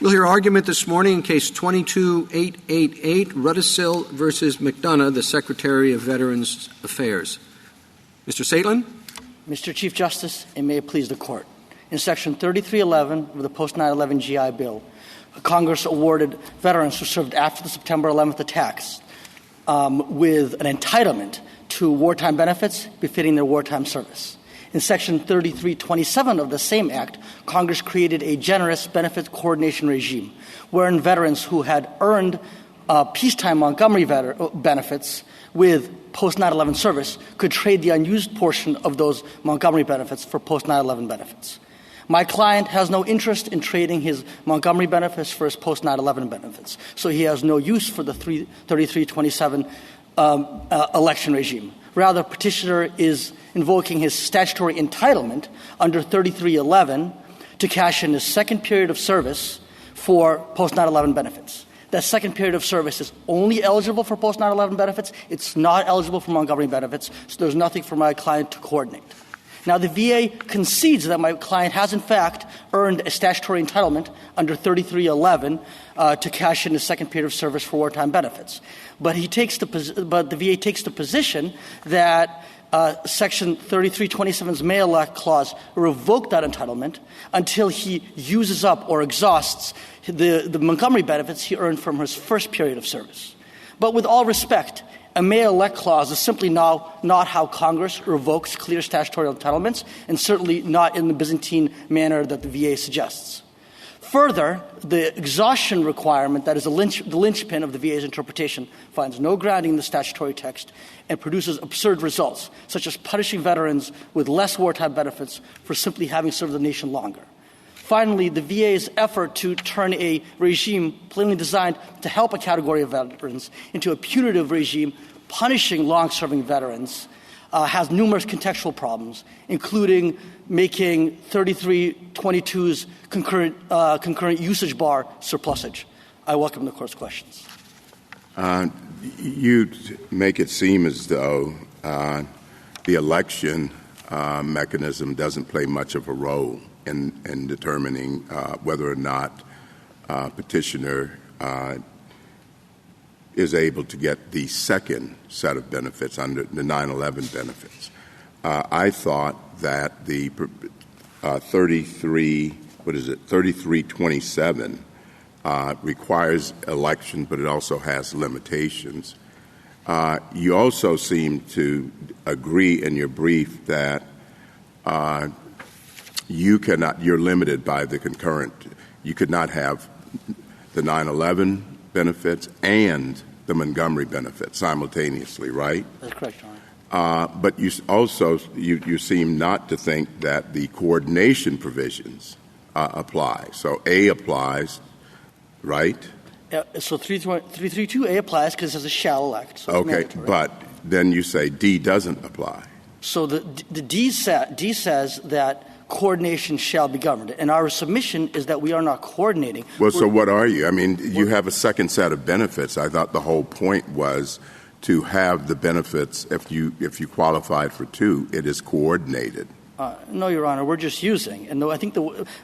We'll hear argument this morning in Case 22-888, Rudisill versus McDonough, the Secretary of Veterans Affairs. Mr. Saitlin? Mr. Chief Justice, and may it please the Court. In Section 3311 of the Post-9/11 GI Bill, Congress awarded veterans who served after the September 11th attacks with an entitlement to wartime benefits befitting their wartime service. In Section 3327 of the same Act, Congress created a generous benefits coordination regime wherein veterans who had earned peacetime Montgomery benefits with post-9/11 service could trade the unused portion of those Montgomery benefits for post-9/11 benefits. My client has no interest in trading his Montgomery benefits for his post-9/11 benefits, so he has no use for the 3327 election regime. Rather, petitioner is invoking his statutory entitlement under 3311 to cash in his second period of service for post-9/11 benefits. That second period of service is only eligible for post-9/11 benefits. It's not eligible for Montgomery benefits, so there's nothing for my client to coordinate. Now, the VA concedes that my client has, in fact, earned a statutory entitlement under 3311 to cash in his second period of service for wartime benefits. But the VA takes the position that Section 3327's May Elect clause revoked that entitlement until he uses up or exhausts the Montgomery benefits he earned from his first period of service. But with all respect, a May Elect clause is simply not how Congress revokes clear statutory entitlements, and certainly not in the Byzantine manner that the VA suggests. Further, the exhaustion requirement that is the linchpin of the VA's interpretation finds no grounding in the statutory text and produces absurd results, such as punishing veterans with less wartime benefits for simply having served the nation longer. Finally, the VA's effort to turn a regime plainly designed to help a category of veterans into a punitive regime punishing long-serving veterans has numerous contextual problems, including making 3322's concurrent usage bar surplusage. I welcome the Court's questions. You make it seem as though the election mechanism doesn't play much of a role in determining whether or not petitioner is able to get the second set of benefits under the 9/11 benefits. I thought that the 3327 requires election, but it also has limitations. You also seem to agree in your brief that you're limited by the concurrent. You could not have the 9/11 benefits and the Montgomery benefits simultaneously, right? That's correct, Your Honor. But you also you seem not to think that the coordination provisions apply. So A applies, right? So 332A applies because it says a shall elect. So okay, but then you say D doesn't apply. So the D says that coordination shall be governed. And our submission is that we are not coordinating. Well, so what are you? I mean, you have a second set of benefits. I thought the whole point was to have the benefits, if you qualified for two, it is coordinated. No, Your Honor, we're just using. And I think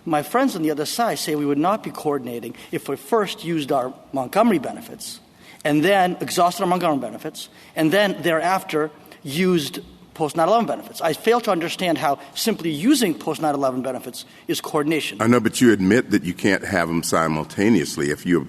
my friends on the other side say we would not be coordinating if we first used our Montgomery benefits and then exhausted our Montgomery benefits and then thereafter used post-9/11 benefits. I fail to understand how simply using post-9/11 benefits is coordination. I know, but you admit that you can't have them simultaneously. If you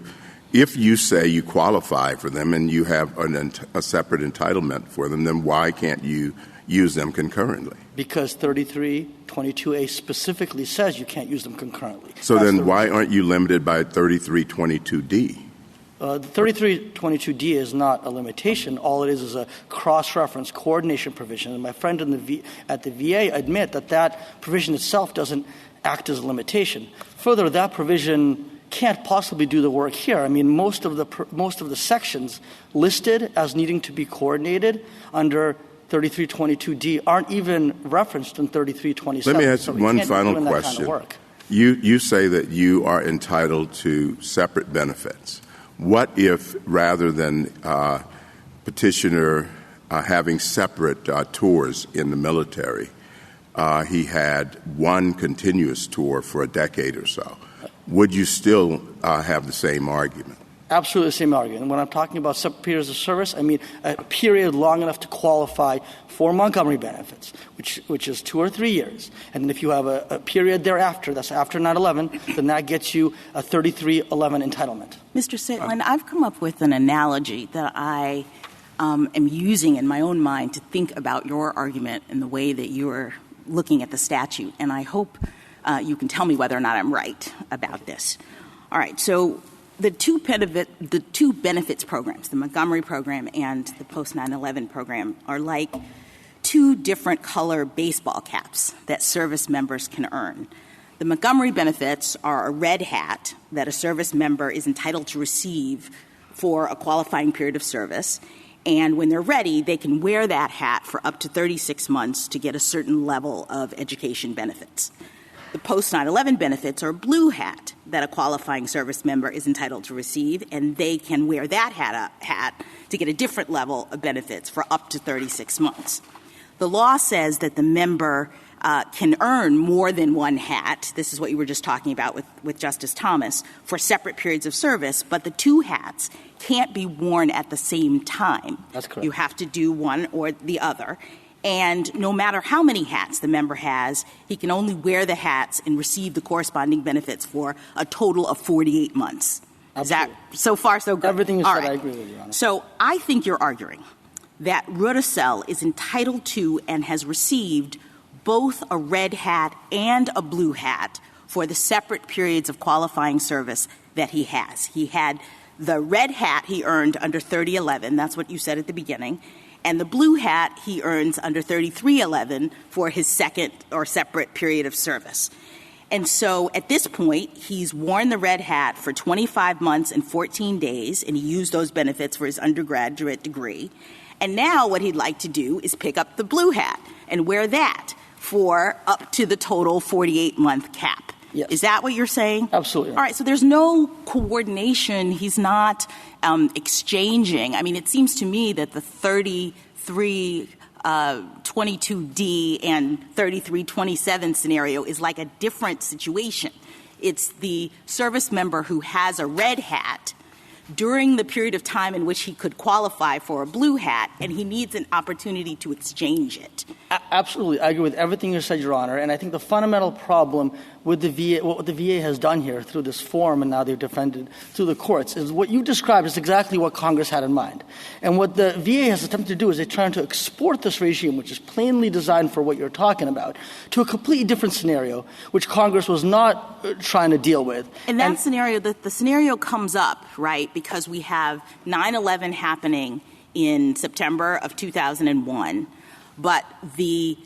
say you qualify for them and you have a separate entitlement for them, then why can't you use them concurrently? Because 3322A specifically says you can't use them concurrently. So then why aren't you limited by 3322D? The 3322D is not a limitation. All it is a cross-reference coordination provision. And my friend at the VA admit that provision itself doesn't act as a limitation. Further, that provision can't possibly do the work here. I mean, most of the sections listed as needing to be coordinated under 3322D aren't even referenced in 3327. Let me ask one final question. Kind of you say that you are entitled to separate benefits. What if, rather than petitioner having separate tours in the military, he had one continuous tour for a decade or so? would you still have the same argument? Absolutely the same argument. When I'm talking about separate periods of service, I mean a period long enough to qualify for Montgomery benefits, which is 2 or 3 years. And if you have a period thereafter, that's after 9/11, then that gets you a 3311 entitlement. Mr. Saitlin, I've come up with an analogy that I am using in my own mind to think about your argument and the way that you're looking at the statute. And I hope you can tell me whether or not I'm right about this. All right, so the two benefits programs, the Montgomery program and the post-9/11 program, are like two different color baseball caps that service members can earn. The Montgomery benefits are a red hat that a service member is entitled to receive for a qualifying period of service. And when they're ready, they can wear that hat for up to 36 months to get a certain level of education benefits. The post-9/11 benefits are a blue hat that a qualifying service member is entitled to receive, and they can wear that hat to get a different level of benefits for up to 36 months. The law says that the member can earn more than one hat. This is what you were just talking about with Justice Thomas, for separate periods of service, but the two hats can't be worn at the same time. That's correct. You have to do one or the other. And no matter how many hats the member has, he can only wear the hats and receive the corresponding benefits for a total of 48 months. Absolutely. Is that so far so good? Everything you All said, right. I agree with you, Your Honor. So I think you're arguing that Rudisill is entitled to and has received both a red hat and a blue hat for the separate periods of qualifying service that he has. He had the red hat he earned under 3011. That's what you said at the beginning. And the blue hat he earns under 3311 for his second or separate period of service. And so at this point, he's worn the red hat for 25 months and 14 days, and he used those benefits for his undergraduate degree. And now what he'd like to do is pick up the blue hat and wear that for up to the total 48-month cap. Yes. Is that what you're saying? Absolutely. All right, so there's no coordination. He's not exchanging. I mean, it seems to me that the 3322D and 3327 scenario is like a different situation. It's the service member who has a red hat during the period of time in which he could qualify for a blue hat, and he needs an opportunity to exchange it. Absolutely. I agree with everything you said, Your Honor. And I think the fundamental problem with the VA, what the VA has done here through this form, and now they've defended through the courts, is what you described is exactly what Congress had in mind. And what the VA has attempted to do is they're trying to export this regime, which is plainly designed for what you're talking about, to a completely different scenario, which Congress was not trying to deal with. In that scenario, the scenario comes up, right, because we have 9/11 happening in September of 2001, but the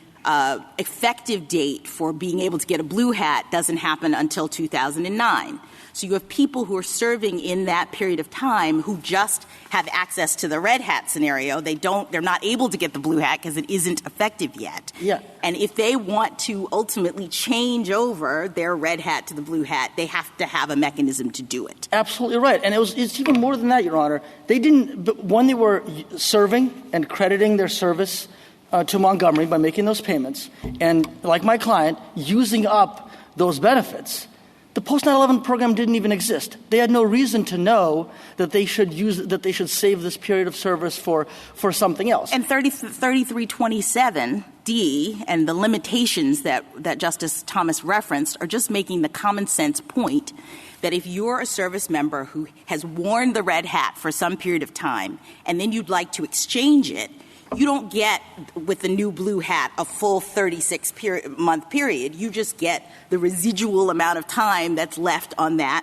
effective date for being able to get a blue hat doesn't happen until 2009. So you have people who are serving in that period of time who just have access to the red hat scenario. They're not able to get the blue hat because it isn't effective yet. Yeah. And if they want to ultimately change over their red hat to the blue hat, they have to have a mechanism to do it. Absolutely right. And it's even more than that, Your Honor. They didn't, when they were serving and crediting their service to Montgomery by making those payments, and like my client, using up those benefits, the post-9/11 program didn't even exist. They had no reason to know that they should save this period of service for something else. And 3327D and the limitations that Justice Thomas referenced are just making the common sense point that if you're a service member who has worn the red hat for some period of time and then you'd like to exchange it, you don't get, with the new blue hat, a full 36-month period. You just get the residual amount of time that's left on that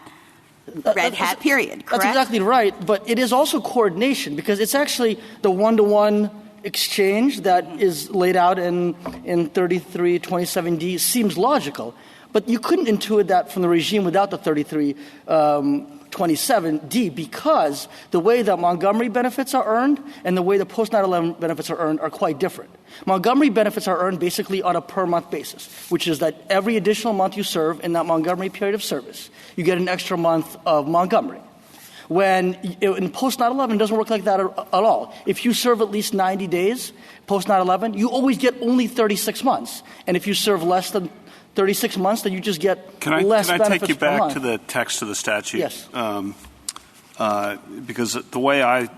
red hat period, correct? That's exactly right, but it is also coordination because it's actually the one-to-one exchange that is laid out in 3327D seems logical, but you couldn't intuit that from the regime without the 3327D because the way that Montgomery benefits are earned and the way the post-9/11 benefits are earned are quite different. Montgomery benefits are earned basically on a per-month basis, which is that every additional month you serve in that Montgomery period of service, you get an extra month of Montgomery. When in post-9/11, it doesn't work like that at all. If you serve at least 90 days post-9/11, you always get only 36 months. And if you serve less than 36 months, then you just get Can I benefits take you per back month. to the text of the statute? Yes. Because the way I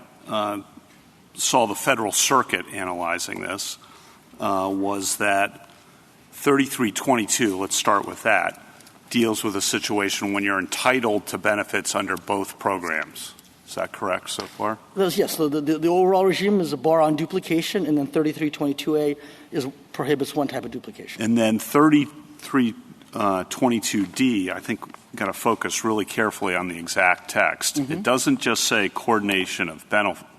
saw the Federal Circuit analyzing this was that 3322, let's start with that, deals with a situation when you're entitled to benefits under both programs. Is that correct so far? Yes. So the overall regime is a bar on duplication, and then 3322A prohibits one type of duplication. And then 3322D, I think, got to focus really carefully on the exact text. Mm-hmm. It doesn't just say coordination of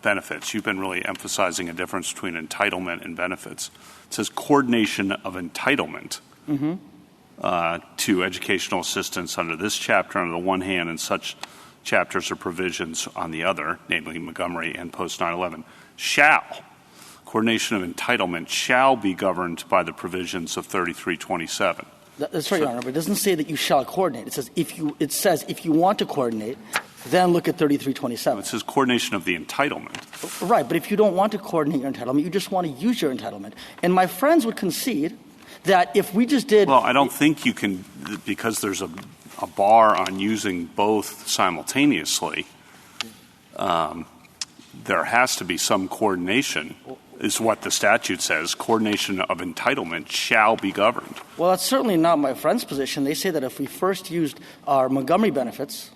benefits. You've been really emphasizing a difference between entitlement and benefits. It says coordination of entitlement to educational assistance under this chapter on the one hand and such chapters or provisions on the other, namely Montgomery and post 9/11, coordination of entitlement shall be governed by the provisions of 3327. That's right, Your Honor, but it doesn't say that you shall coordinate. It says if you want to coordinate, then look at 3327. It says coordination of the entitlement. Right, but if you don't want to coordinate your entitlement, you just want to use your entitlement. And my friends would concede that if we just did... Well, I don't think you can, because there's a bar on using both simultaneously, there has to be some coordination, is what the statute says. Coordination of entitlement shall be governed. Well, that's certainly not my friend's position. They say that if we first used our Montgomery benefits,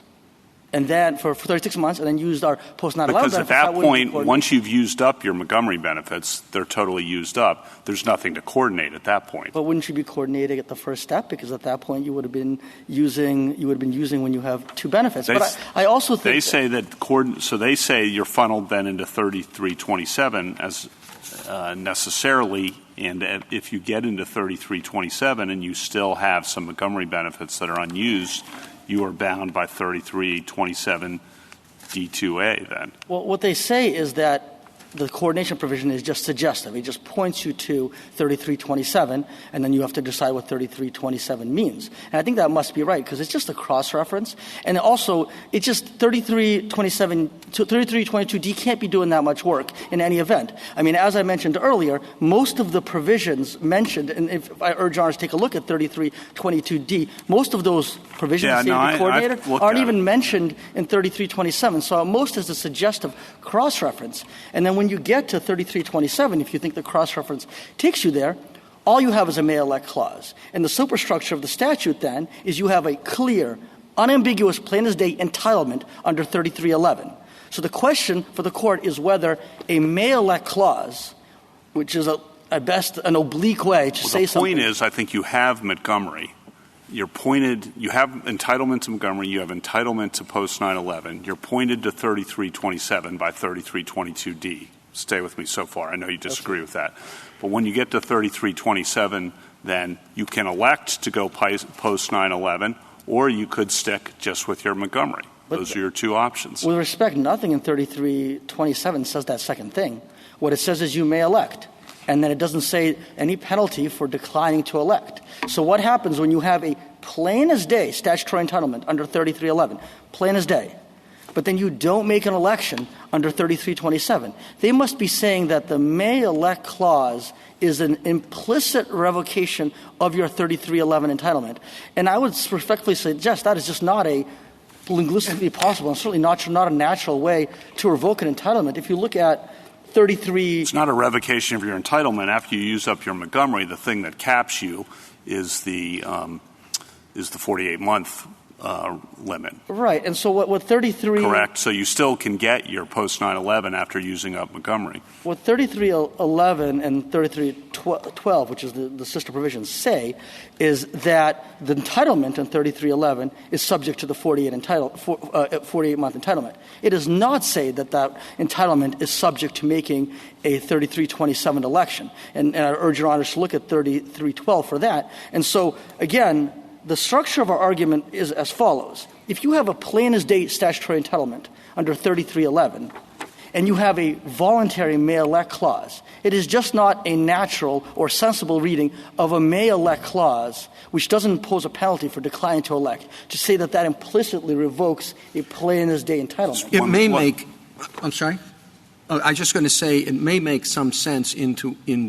and then for 36 months, and then used our post 9/11 benefits... Because at that point, once you've used up your Montgomery benefits, they're totally used up. There's nothing to coordinate at that point. But wouldn't you be coordinating at the first step? Because at that point, you would have been using when you have two benefits. But I also think... They say you're funneled then into 3327 as necessarily, and if you get into 3327 and you still have some Montgomery benefits that are unused, you are bound by 3327 D2A then. Well, what they say is that the coordination provision is just suggestive. It just points you to 3327, and then you have to decide what 3327 means. And I think that must be right, because it's just a cross-reference. And also, it's just 3322D can't be doing that much work in any event. I mean, as I mentioned earlier, most of the provisions mentioned, and if I urge honors to take a look at 3322D, most of those provisions coordinated aren't even mentioned in 3327. So at most is a suggestive cross-reference. And then when you get to 3327, if you think the cross-reference takes you there, all you have is a may elect clause. And the superstructure of the statute then is you have a clear, unambiguous, plain as day entitlement under 3311. So the question for the court is whether a may elect clause, which is at best an oblique way to say something. The point is, I think you have Montgomery. You have entitlement to Montgomery, you have entitlement to post 9/11. You're pointed to 3327 by 3322D. Stay with me so far. I know you disagree with that. But when you get to 3327, then you can elect to go post 9/11, or you could stick just with your Montgomery. Those are your two options. With respect, nothing in 3327 says that second thing. What it says is you may elect. And then it doesn't say any penalty for declining to elect. So what happens when you have a plain as day statutory entitlement under 3311, plain as day, but then you don't make an election under 3327? They must be saying that the may elect clause is an implicit revocation of your 3311 entitlement. And I would respectfully suggest that is just not a linguistically possible and certainly not a natural way to revoke an entitlement. If you look at 33... It's not a revocation of your entitlement. After you use up your Montgomery, the thing that caps you is the 48-month limit. Right. And so what 33... Correct. So you still can get your post 9/11 after using up Montgomery. What 3311 and 3312, which is the sister provisions, say is that the entitlement in 3311 is subject to the 48-month entitlement. It does not say that that entitlement is subject to making a 3327 election. And I urge your honors to look at 3312 for that. And so, again, the structure of our argument is as follows. If you have a plain as day statutory entitlement under 3311 and you have a voluntary may elect clause, it is just not a natural or sensible reading of a may elect clause which doesn't impose a penalty for declining to elect to say that that implicitly revokes a plain as day entitlement. It may make – I'm sorry? I was just going to say it may make some sense in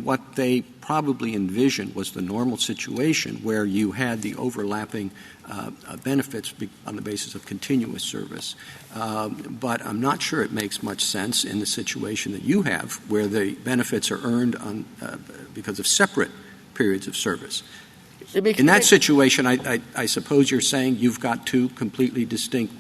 what they probably envisioned was the normal situation where you had the overlapping benefits on the basis of continuous service. But I'm not sure it makes much sense in the situation that you have where the benefits are earned because of separate periods of service. In that situation, I suppose you're saying you've got two completely distinct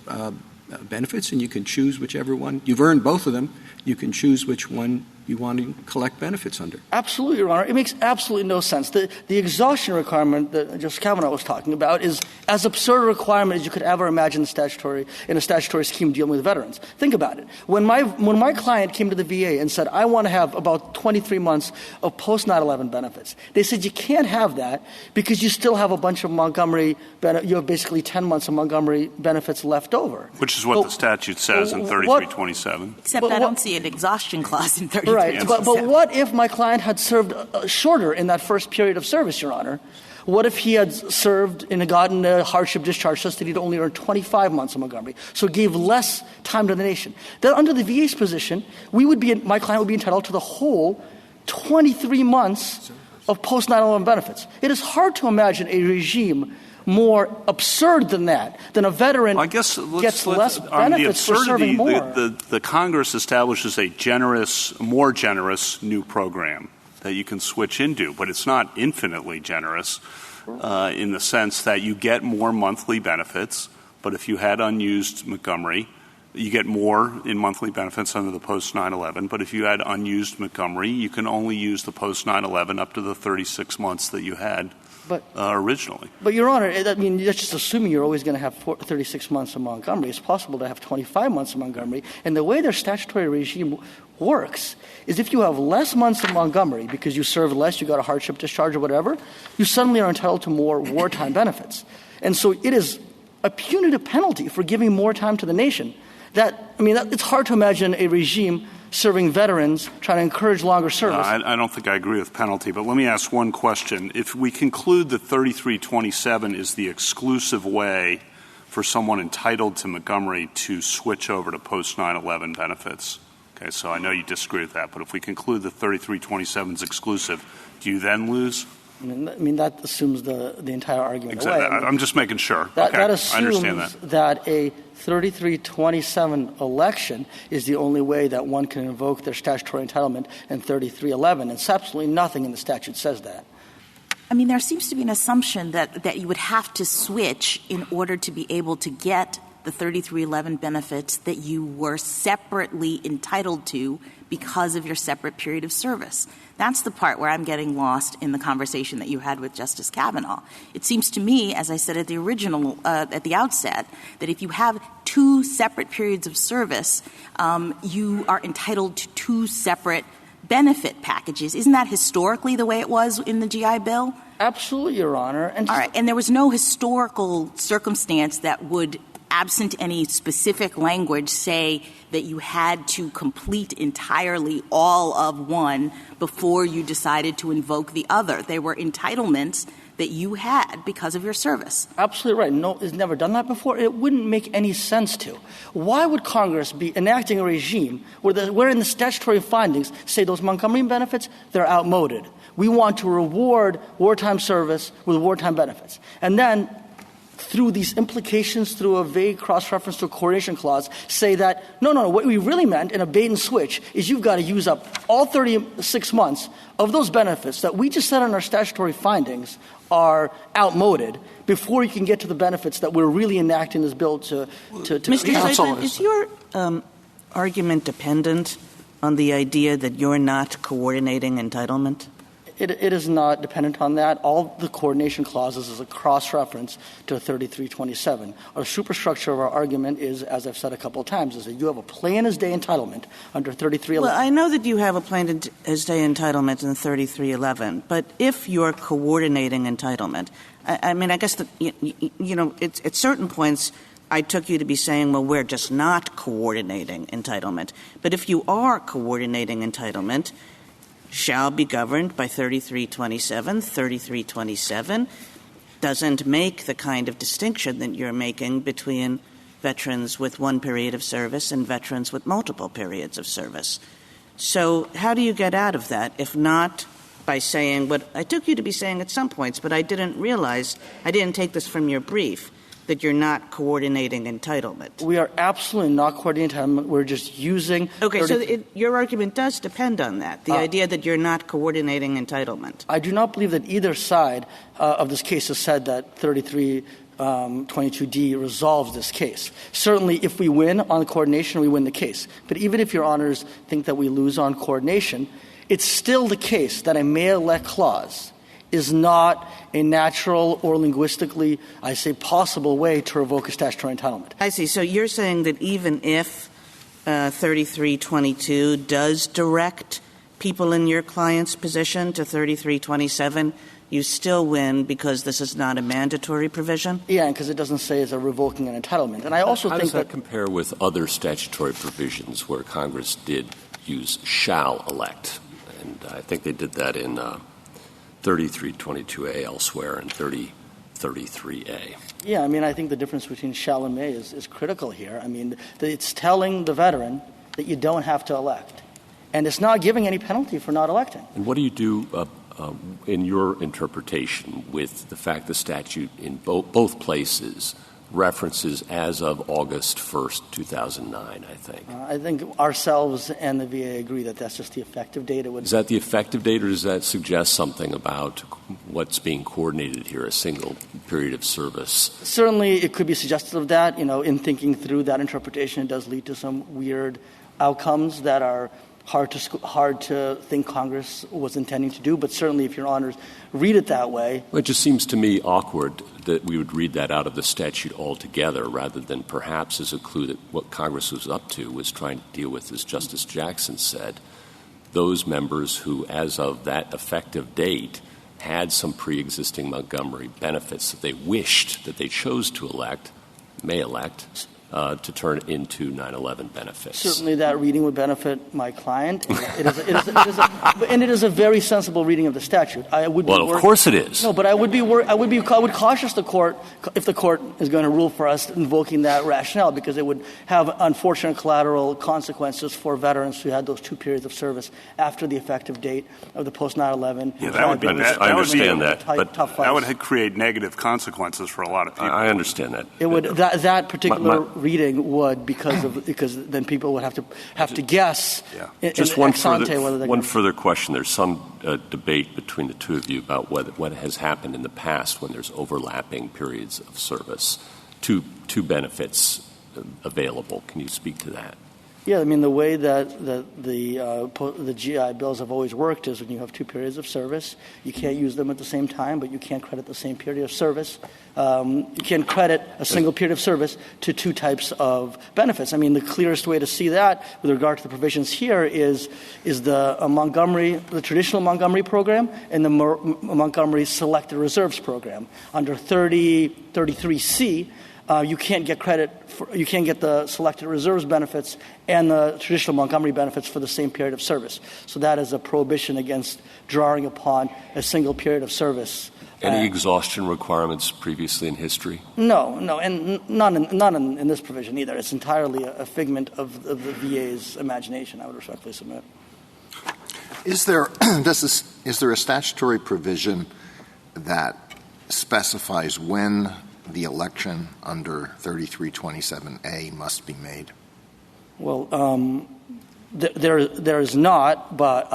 benefits, and you can choose whichever one. You've earned both of them. You can choose which one you want to collect benefits under. Absolutely, Your Honor. It makes absolutely no sense. The exhaustion requirement that Justice Kavanaugh was talking about is as absurd a requirement as you could ever imagine in a statutory scheme dealing with veterans. Think about it. When my client came to the VA and said, I want to have about 23 months of post-9/11 benefits, they said you can't have that because you still have a bunch of Montgomery you have basically 10 months of Montgomery benefits left over. Which is what the statute says in 3327. Except I don't see an exhaustion clause in 3327. Right, but what if my client had served shorter in that first period of service, Your Honor? What if he had served and gotten a hardship discharge such that he'd only earned 25 months of Montgomery, so gave less time to the nation? Then under the VA's position, my client would be entitled to the whole 23 months of post-9/11 benefits. It is hard to imagine a regime more absurd than that, than a veteran gets less benefits for serving more. The Congress establishes a more generous new program that you can switch into, but it's not infinitely generous in the sense that you get more monthly benefits, but if you had unused Montgomery, you get more in monthly benefits under the post-9/11, but if you had unused Montgomery, you can only use the post-9/11 up to the 36 months that you had originally. But, Your Honor, that's just assuming you're always going to have 36 months of Montgomery. It's possible to have 25 months of Montgomery. And the way their statutory regime works is if you have less months of Montgomery because you served less, you got a hardship discharge or whatever, you suddenly are entitled to more wartime benefits. And so it is a punitive penalty for giving more time to the nation. It's hard to imagine a regime serving veterans, trying to encourage longer service. I don't think I agree with penalty, but let me ask one question. If we conclude that 3327 is the exclusive way for someone entitled to Montgomery to switch over to post-9/11 benefits, okay, so I know you disagree with that, but if we conclude that 3327 is exclusive, do you then lose? That assumes the entire argument exactly. away. I'm just making sure. That assumes I understand that a 3327 election is the only way that one can invoke their statutory entitlement in 3311. It's absolutely nothing in the statute says that. There seems to be an assumption that you would have to switch in order to be able to get the 3311 benefits that you were separately entitled to because of your separate period of service. That's the part where I'm getting lost in the conversation that you had with Justice Kavanaugh. It seems to me, as I said at the outset, that if you have two separate periods of service, you are entitled to two separate benefit packages. Isn't that historically the way it was in the GI Bill? Absolutely, Your Honor. All right. And there was no historical circumstance that would, absent any specific language, say that you had to complete entirely all of one before you decided to invoke the other. They were entitlements that you had because of your service. Absolutely right. No, it's never done that before. It wouldn't make any sense to. Why would Congress be enacting a regime where in the statutory findings say those Montgomery benefits, they're outmoded? We want to reward wartime service with wartime benefits. And then through these implications, through a vague cross-reference to a coordination clause, say that, no, what we really meant in a bait and switch is you've got to use up all 36 months of those benefits that we just said in our statutory findings are outmoded before you can get to the benefits that we're really enacting this bill to Mr. Seidman, is your argument dependent on the idea that you're not coordinating entitlement? It is not dependent on that. All the coordination clauses is a cross-reference to 3327. Our superstructure of our argument is, as I've said a couple of times, is that you have a plain-as-day entitlement under 3311. Well, I know that you have a plain-as-day entitlement in 3311, but if you're coordinating entitlement, I guess that, it's, at certain points I took you to be saying, well, we're just not coordinating entitlement. But if you are coordinating entitlement, shall be governed by 3327. 3327 doesn't make the kind of distinction that you're making between veterans with one period of service and veterans with multiple periods of service. So how do you get out of that, if not by saying what I took you to be saying at some points, but I didn't realize, I didn't take this from your brief, that you're not coordinating entitlement. We are absolutely not coordinating entitlement. We're just using... Okay, so your argument does depend on that, the idea that you're not coordinating entitlement. I do not believe that either side of this case has said that 3322D resolves this case. Certainly, if we win on coordination, we win the case. But even if Your Honors think that we lose on coordination, it's still the case that a may-elect clause is not a natural or linguistically, I say, possible way to revoke a statutory entitlement. I see. So you're saying that even if 3322 does direct people in your client's position to 3327, you still win because this is not a mandatory provision? Yeah, because it doesn't say it's a revoking an entitlement. And I also How think does that compare with other statutory provisions where Congress did use shall elect? And I think they did that in 3322A elsewhere and 3033A. Yeah, I mean, I think the difference between shall and may is critical here. I mean, it's telling the veteran that you don't have to elect. And it's not giving any penalty for not electing. And what do you do in your interpretation with the fact the statute in both places references as of August 1st, 2009, I think? I think ourselves and the VA agree that that's just the effective date. Is that the effective date, or does that suggest something about what's being coordinated here, a single period of service? Certainly it could be suggestive of that. You know, in thinking through that interpretation, it does lead to some weird outcomes that are hard to think Congress was intending to do, but certainly if Your Honors read it that way. Well, it just seems to me awkward that we would read that out of the statute altogether rather than perhaps as a clue that what Congress was up to was trying to deal with, as Justice Jackson said, those members who, as of that effective date, had some pre-existing Montgomery benefits that they wished, that they chose to elect, may elect, to turn into 9/11 benefits. Certainly that reading would benefit my client. And it is a very sensible reading of the statute. Of course it is. No, but I would cautious the court, if the court is going to rule for us, invoking that rationale, because it would have unfortunate collateral consequences for veterans who had those 2 periods of service after the effective date of the post-9/11. Yeah, that would be I understand that, but that would create negative consequences for a lot of people. I understand that. It would that particular reading would because then people would have to guess. Yeah. Just one further question. There's some debate between the two of you about what has happened in the past when there's overlapping periods of service, two benefits available. Can you speak to that? Yeah, I mean, the way that the GI bills have always worked is when you have 2 periods of service, you can't use them at the same time, but you can't credit the same period of service. You can credit a single period of service to 2 types of benefits. I mean, the clearest way to see that with regard to the provisions here is the traditional Montgomery program and the Montgomery Selected Reserves program. Under 33C, you can't get credit you can't get the selected reserves benefits and the traditional Montgomery benefits for the same period of service. So that is a prohibition against drawing upon a single period of service. Any exhaustion requirements previously in history? No, and not in this provision either. It's entirely a figment of the VA's imagination, I would respectfully submit. Is there a statutory provision that specifies when the election under 3327A must be made? Well, there is not, but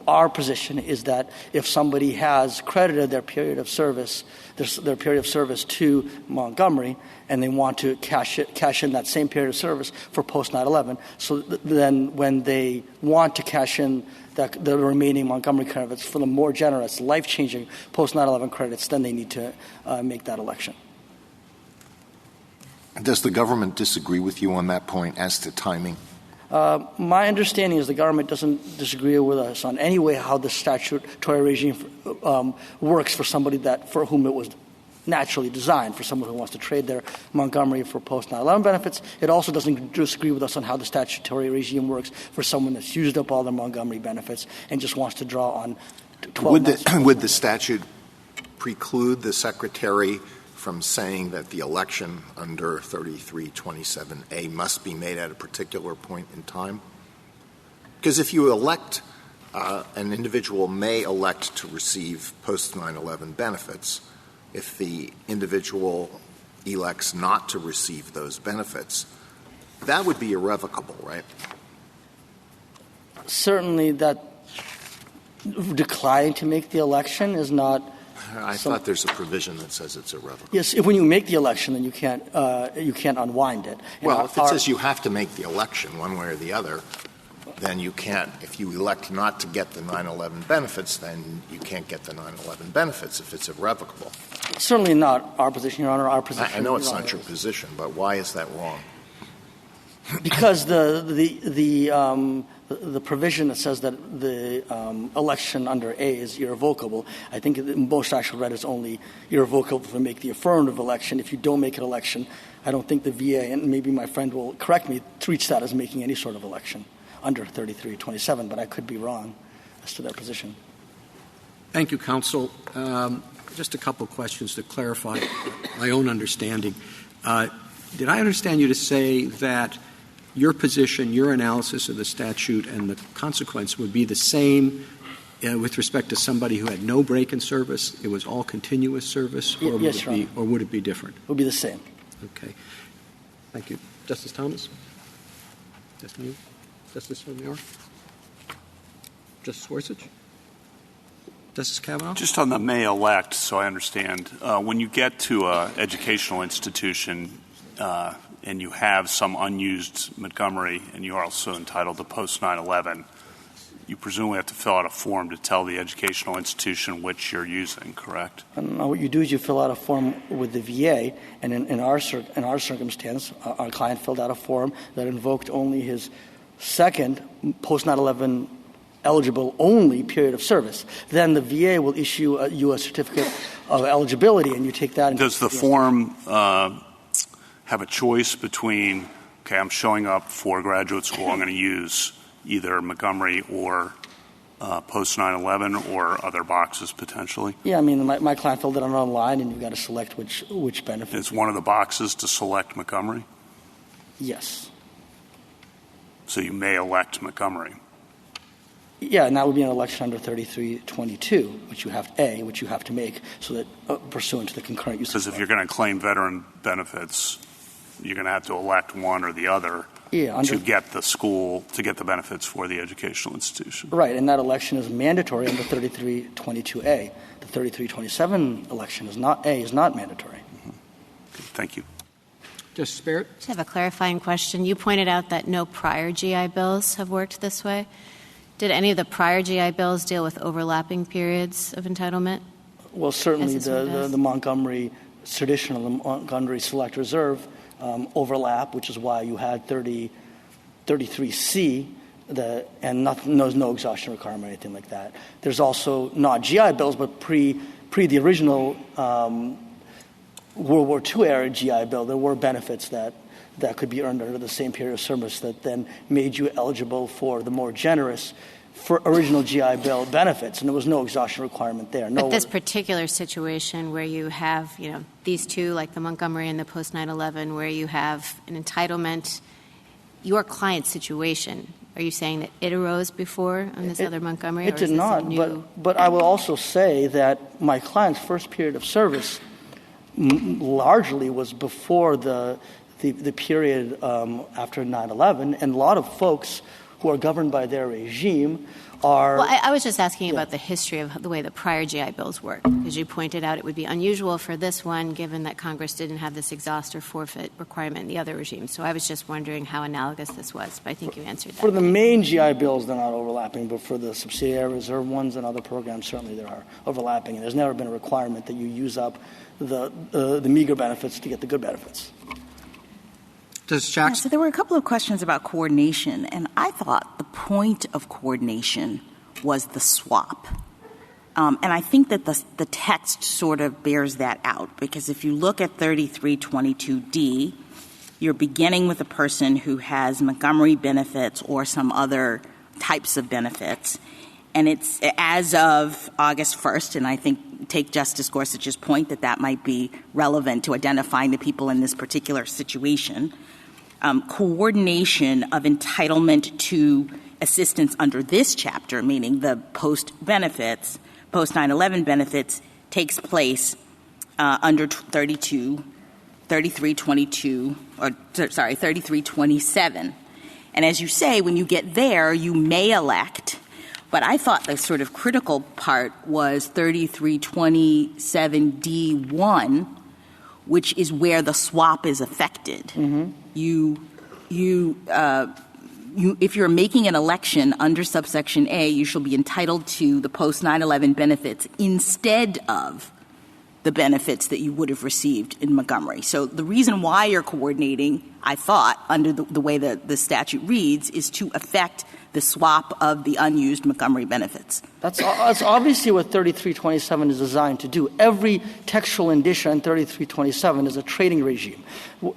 our position is that if somebody has credited their period of service, their period of service to Montgomery, and they want to cash in that same period of service for post 9/11, so then when they want to cash in the remaining Montgomery credits for the more generous, life-changing post 9/11 credits, then they need to make that election. Does the government disagree with you on that point as to timing? My understanding is the government doesn't disagree with us on any way how the statutory regime works for somebody for whom it was naturally designed, for someone who wants to trade their Montgomery for post 9/11 benefits. It also doesn't disagree with us on how the statutory regime works for someone that's used up all their Montgomery benefits and just wants to draw on 12 months. Would the statute preclude the Secretary from saying that the election under 3327A must be made at a particular point in time? Because if you elect an individual may elect to receive post-9/11 benefits. If the individual elects not to receive those benefits, that would be irrevocable, right? Certainly that declining to make the election is not. I thought there's a provision that says it's irrevocable. Yes, if when you make the election, then you can't unwind it. Well, if it says you have to make the election one way or the other, then you can't. If you elect not to get the 9/11 benefits, then you can't get the 9/11 benefits if it's irrevocable. Certainly not our position, Your Honor. Our position. I know it's not your position, but why is that wrong? Because the provision that says that the election under A is irrevocable, I think most actual read is only irrevocable to make the affirmative election. If you don't make an election, I don't think the VA, and maybe my friend will correct me, treats that as making any sort of election under 3327, but I could be wrong as to their position. Thank you, counsel. Just a couple of questions to clarify my own understanding. Did I understand you to say that your position, your analysis of the statute and the consequence would be the same with respect to somebody who had no break in service? It was all continuous service? Or Yes, would it be different? It would be the same. Okay. Thank you. Justice Thomas? Justice Sotomayor? Justice Gorsuch? Justice Kavanaugh? Just on the may elect, so I understand, when you get to an educational institution and you have some unused Montgomery and you are also entitled to post-9/11, you presumably have to fill out a form to tell the educational institution which you're using, correct? What you do is you fill out a form with the VA, and in our circumstance, our client filled out a form that invoked only his second post-9/11 eligible only period of service. Then the VA will issue you a certificate of eligibility, and you take that. Does the form have a choice between, okay, I'm showing up for graduate school, I'm going to use either Montgomery or post-9/11 or other boxes potentially? Yeah, I mean, my client filled it out online, and you've got to select which benefit. Is one of the boxes to select Montgomery? Yes. So you may elect Montgomery. Yeah, and that would be an election under 3322, which you have to make so that pursuant to the concurrent use. Because if you're going to claim veteran benefits, you're going to have to elect one or the other to get the school, to get the benefits for the educational institution. Right, and that election is mandatory under 3322A. The 3327 election is not mandatory. Mm-hmm. Okay, thank you. Justice Barrett? I just have a clarifying question. You pointed out that no prior GI bills have worked this way. Did any of the prior GI bills deal with overlapping periods of entitlement? Well, certainly the Montgomery traditional, the Montgomery Select Reserve overlap, which is why you had 33C, and there's no exhaustion requirement or anything like that. There's also not GI bills, but pre the original World War II era GI Bill, there were benefits that could be earned under the same period of service that then made you eligible for the more generous for original GI Bill benefits, and there was no exhaustion requirement there. But this particular situation where you have, these two, like the Montgomery and the post-9/11, where you have an entitlement, your client's situation, are you saying that it arose before on this other Montgomery? It did not, but I will also say that my client's first period of service largely was before the period after 9/11, and a lot of folks who are governed by their regime are... Well, I was just asking about the history of the way the prior GI bills work, because you pointed out it would be unusual for this one, given that Congress didn't have this exhaust or forfeit requirement in the other regime. So I was just wondering how analogous this was, but I think you answered that. For the main GI bills, they're not overlapping, but for the subsidiary reserve ones and other programs, certainly there are overlapping, and there's never been a requirement that you use up the meager benefits to get the good benefits. Does Jackson? So there were a couple of questions about coordination, and I thought the point of coordination was the swap. And I think that the text sort of bears that out, because if you look at 3322D, you're beginning with a person who has Montgomery benefits or some other types of benefits, and it's as of August 1st, and I think take Justice Gorsuch's point that might be relevant to identifying the people in this particular situation. Coordination of entitlement to assistance under this chapter, meaning the post-benefits, post-9/11 benefits, takes place under 3327. And as you say, when you get there, you may elect. But I thought the sort of critical part was 3327D1, which is where the swap is affected. Mm-hmm. If you're making an election under subsection A, you shall be entitled to the post-9/11 benefits instead of the benefits that you would have received in Montgomery. So the reason why you're coordinating, I thought, under the way that the statute reads, is to affect the swap of the unused Montgomery benefits. That's obviously what 3327 is designed to do. Every textual indicia in 3327 is a trading regime.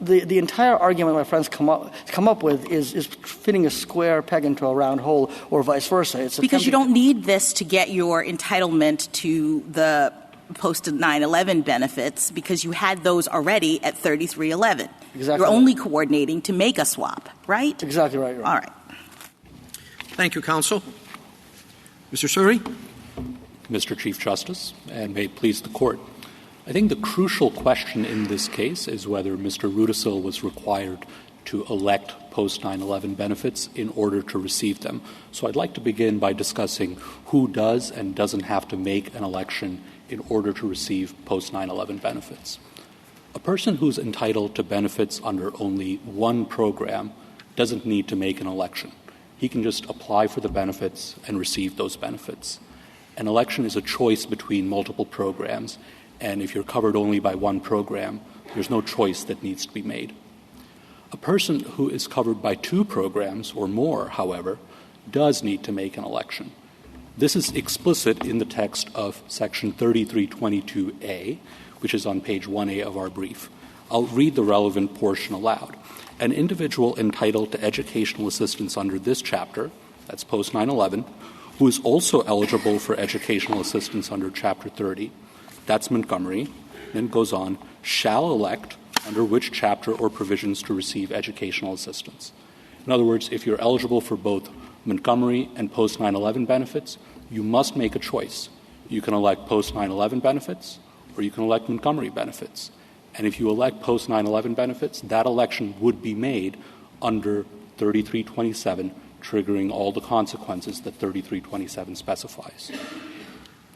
The entire argument my friends come up with is fitting a square peg into a round hole or vice versa. It's because you don't need this to get your entitlement to the post-9/11 benefits because you had those already at 3311. Exactly. You're only coordinating to make a swap, right? Exactly right. All right. Thank you, counsel. Mr. Suri? Mr. Chief Justice, and may it please the Court, I think the crucial question in this case is whether Mr. Rudisill was required to elect post-9/11 benefits in order to receive them. So I'd like to begin by discussing who does and doesn't have to make an election in order to receive post-9/11 benefits. A person who's entitled to benefits under only one program doesn't need to make an election. He can just apply for the benefits and receive those benefits. An election is a choice between multiple programs, and if you're covered only by one program, there's no choice that needs to be made. A person who is covered by two programs or more, however, does need to make an election. This is explicit in the text of Section 3322A, which is on page 1A of our brief. I'll read the relevant portion aloud. An individual entitled to educational assistance under this chapter, that's post-9/11, who is also eligible for educational assistance under Chapter 30, that's Montgomery, then goes on, shall elect under which chapter or provisions to receive educational assistance. In other words, if you're eligible for both Montgomery and post-9/11 benefits, you must make a choice. You can elect post-9/11 benefits or you can elect Montgomery benefits. And if you elect post-9/11 benefits, that election would be made under 3327, triggering all the consequences that 3327 specifies.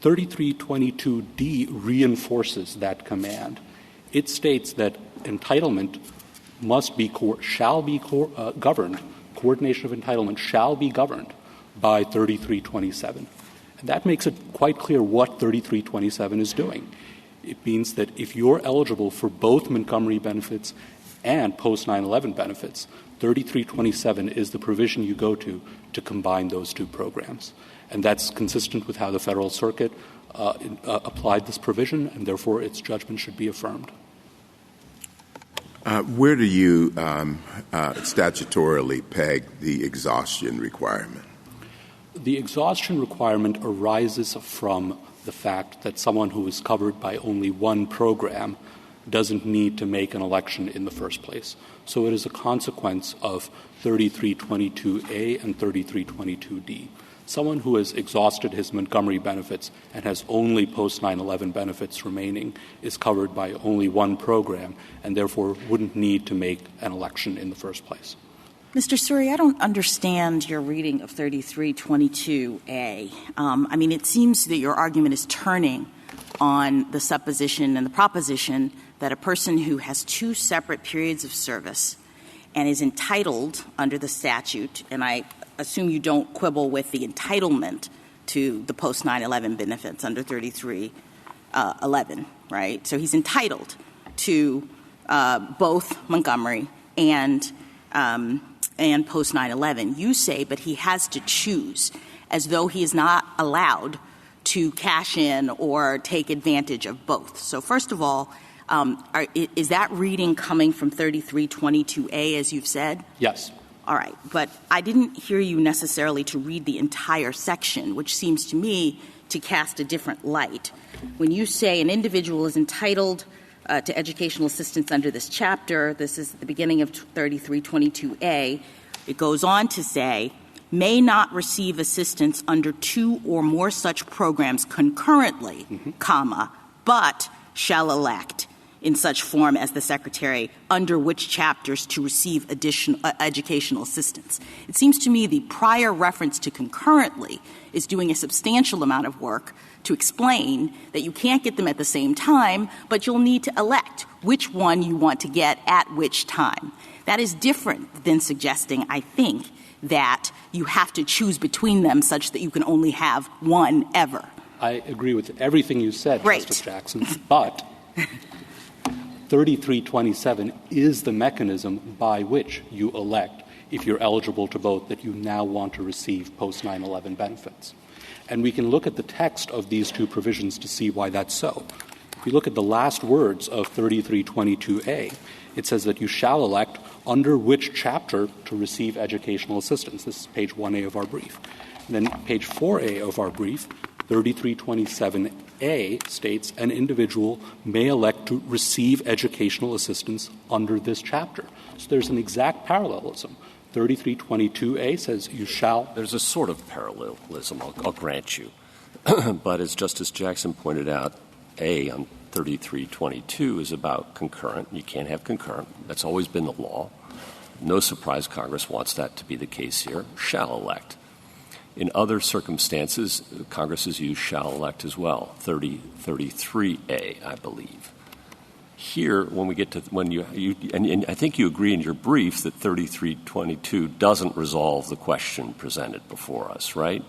3322D reinforces that command. It states that entitlement must be governed. Coordination of entitlement shall be governed by 3327. And that makes it quite clear what 3327 is doing. It means that if you're eligible for both Montgomery benefits and post-9/11 benefits, 3327 is the provision you go to combine those two programs. And that's consistent with how the Federal Circuit applied this provision, and therefore its judgment should be affirmed. Where do you statutorily peg the exhaustion requirement? The exhaustion requirement arises from the fact that someone who is covered by only one program doesn't need to make an election in the first place. So it is a consequence of 3322A and 3322D. Someone who has exhausted his Montgomery benefits and has only post-9/11 benefits remaining is covered by only one program and therefore wouldn't need to make an election in the first place. Mr. Suri, I don't understand your reading of 3322A. It seems that your argument is turning on the supposition and the proposition that a person who has two separate periods of service and is entitled under the statute, and I assume you don't quibble with the entitlement to the post-9/11 benefits under 3311, right? So he's entitled to both Montgomery and post-9/11. You say, but he has to choose, as though he is not allowed to cash in or take advantage of both. So first of all, is that reading coming from 3322A, as you've said? Yes. All right. But I didn't hear you necessarily to read the entire section, which seems to me to cast a different light. When you say an individual is entitled to educational assistance under this chapter, this is the beginning of 3322A, it goes on to say may not receive assistance under 2 or more such programs concurrently, comma, but shall elect in such form as the Secretary under which chapters to receive additional educational assistance. It seems to me the prior reference to concurrently is doing a substantial amount of work to explain that you can't get them at the same time, but you'll need to elect which one you want to get at which time. That is different than suggesting, I think, that you have to choose between them such that you can only have one ever. I agree with everything you said, Great. Justice Jackson, but 3327 is the mechanism by which you elect, if you're eligible to vote, that you now want to receive post-9/11 benefits. And we can look at the text of these two provisions to see why that's so. If you look at the last words of 3322A, it says that you shall elect under which chapter to receive educational assistance. This is page 1A of our brief. And then page 4A of our brief, 3327A states an individual may elect to receive educational assistance under this chapter. So there's an exact parallelism. 3322A says you shall. There's a sort of parallelism, I'll grant you. But as Justice Jackson pointed out, A on 3322 is about concurrent. You can't have concurrent. That's always been the law. No surprise Congress wants that to be the case here. Shall elect. In other circumstances, Congress has used shall elect as well, 3033A, I believe. Here, when we get to and I think you agree in your brief that 3322 doesn't resolve the question presented before us, right?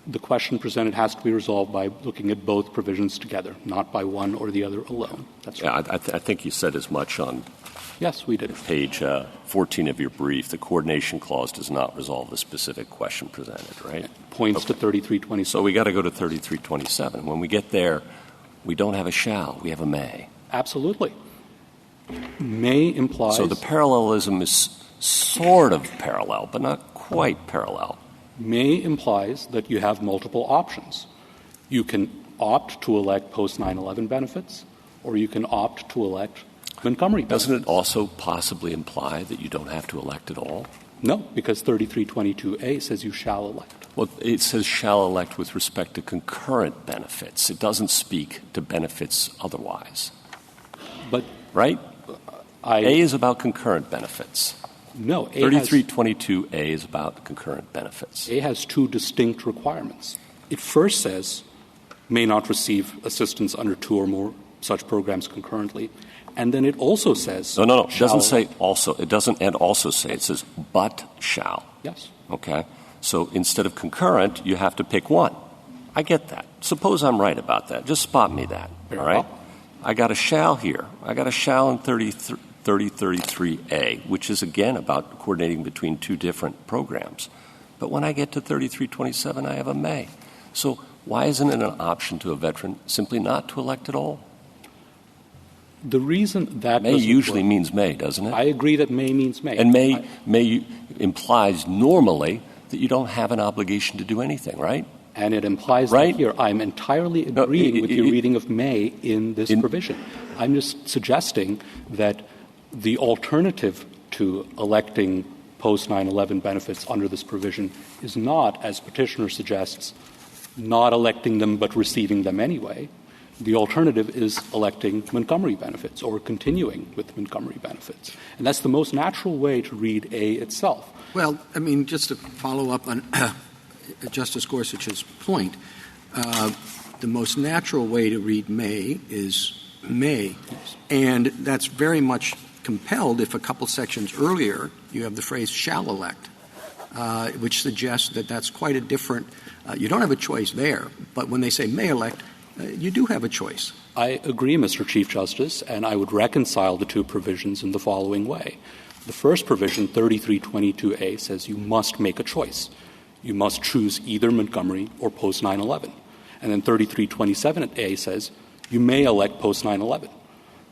The question presented has to be resolved by looking at both provisions together, not by one or the other alone. That's right. Yeah, I think you said as much on yes, we did. Page 14 of your brief. The coordination clause does not resolve the specific question presented, right? It points to 3327. So we got to go to 3327. When we get there, we don't have a shall, we have a may. Absolutely. May implies. So the parallelism is sort of parallel, but not quite parallel. May implies that you have multiple options. You can opt to elect post-9/11 benefits, or you can opt to elect Montgomery benefits. Doesn't it also possibly imply that you don't have to elect at all? No, because 3322A says you shall elect. Well, it says shall elect with respect to concurrent benefits. It doesn't speak to benefits otherwise. But right? A is about concurrent benefits. No. 3322A is about concurrent benefits. A has two distinct requirements. It first says may not receive assistance under 2 or more such programs concurrently. And then it also says No. It doesn't say also. It doesn't and also say. It says but shall. Yes. Okay? So instead of concurrent, you have to pick one. I get that. Suppose I'm right about that. Just spot me that. Very all right? well. I got a shall here. I got a shall in 3033A, which is, again, about coordinating between two different programs. But when I get to 3327, I have a may. So why isn't it an option to a veteran simply not to elect at all? The reason that may usually means may, doesn't it? I agree that may means may. And may implies normally that you don't have an obligation to do anything, right? And it implies right? that here. I'm entirely agreeing with your reading of may in this provision. I'm just suggesting that the alternative to electing post-9/11 benefits under this provision is not, as Petitioner suggests, not electing them but receiving them anyway. The alternative is electing Montgomery benefits or continuing with Montgomery benefits. And that's the most natural way to read A itself. Well, I mean, just to follow up on Justice Gorsuch's point, the most natural way to read may is may. And that's very much compelled if a couple sections earlier you have the phrase shall elect, which suggests that that's quite a different you don't have a choice there. But when they say may elect, you do have a choice. I agree, Mr. Chief Justice, and I would reconcile the two provisions in the following way. The first provision, 3322A, says you must make a choice. You must choose either Montgomery or post-9/11. And then 3327A says you may elect post-9/11.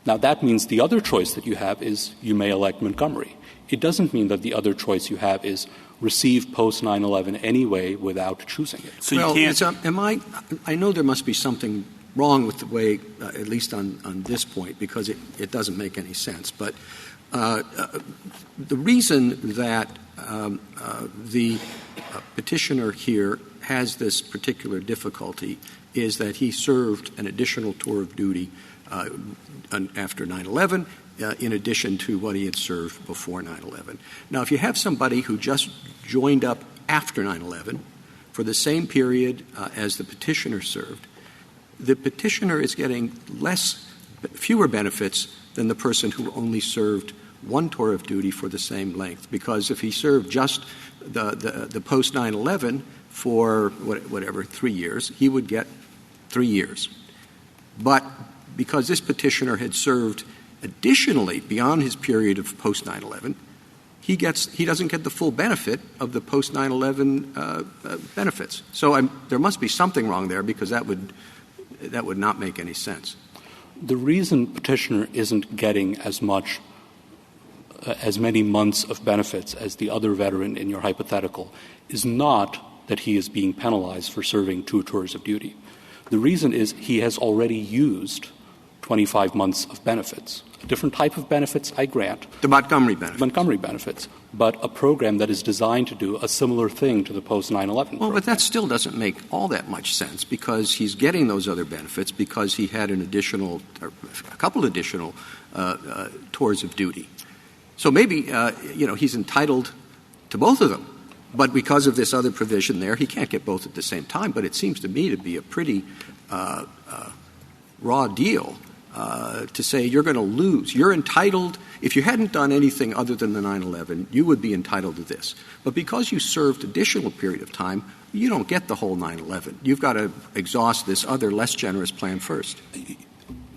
Now, that means the other choice that you have is you may elect Montgomery. It doesn't mean that the other choice you have is receive post-9/11 anyway without choosing it. So well, you can't. I know there must be something wrong with the way, at least on this point, because it doesn't make any sense. But the reason that the petitioner here has this particular difficulty is that he served an additional tour of duty after 9/11, in addition to what he had served before 9/11. Now, if you have somebody who just joined up after 9/11 for the same period as the petitioner served, the petitioner is getting fewer benefits than the person who only served one tour of duty for the same length. Because if he served just the post 9/11 for 3 years, he would get 3 years. But because this petitioner had served additionally beyond his period of post 9/11, he doesn't get the full benefit of the post 9/11 benefits. So there must be something wrong there, because that would not make any sense. The reason petitioner isn't getting as many months of benefits as the other veteran in your hypothetical is not that he is being penalized for serving 2 tours of duty. The reason is he has already used 25 months of benefits. A different type of benefits, I grant. The Montgomery benefits. Montgomery benefits. But a program that is designed to do a similar thing to the post-9/11 program. But that still doesn't make all that much sense, because he's getting those other benefits because he had a couple additional tours of duty. So maybe, he's entitled to both of them. But because of this other provision there, he can't get both at the same time. But it seems to me to be a pretty raw deal to say you're going to lose. You're entitled — if you hadn't done anything other than the 9/11, you would be entitled to this. But because you served additional period of time, you don't get the whole 9/11. You've got to exhaust this other less generous plan first.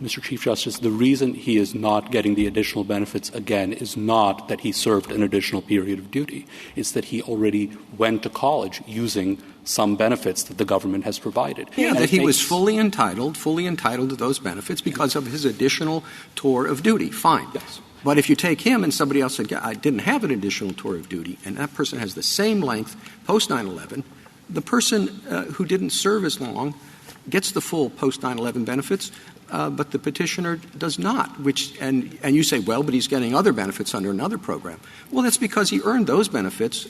Mr. Chief Justice, the reason he is not getting the additional benefits, again, is not that he served an additional period of duty. It's that he already went to college using some benefits that the government has provided. Yeah, that he was fully entitled to those benefits because of his additional tour of duty. Fine. Yes. But if you take him and somebody else said, I didn't have an additional tour of duty, and that person has the same length post 9/11, the person who didn't serve as long gets the full post 9/11 benefits, but the petitioner does not. And you say, well, but he's getting other benefits under another program. Well, that's because he earned those benefits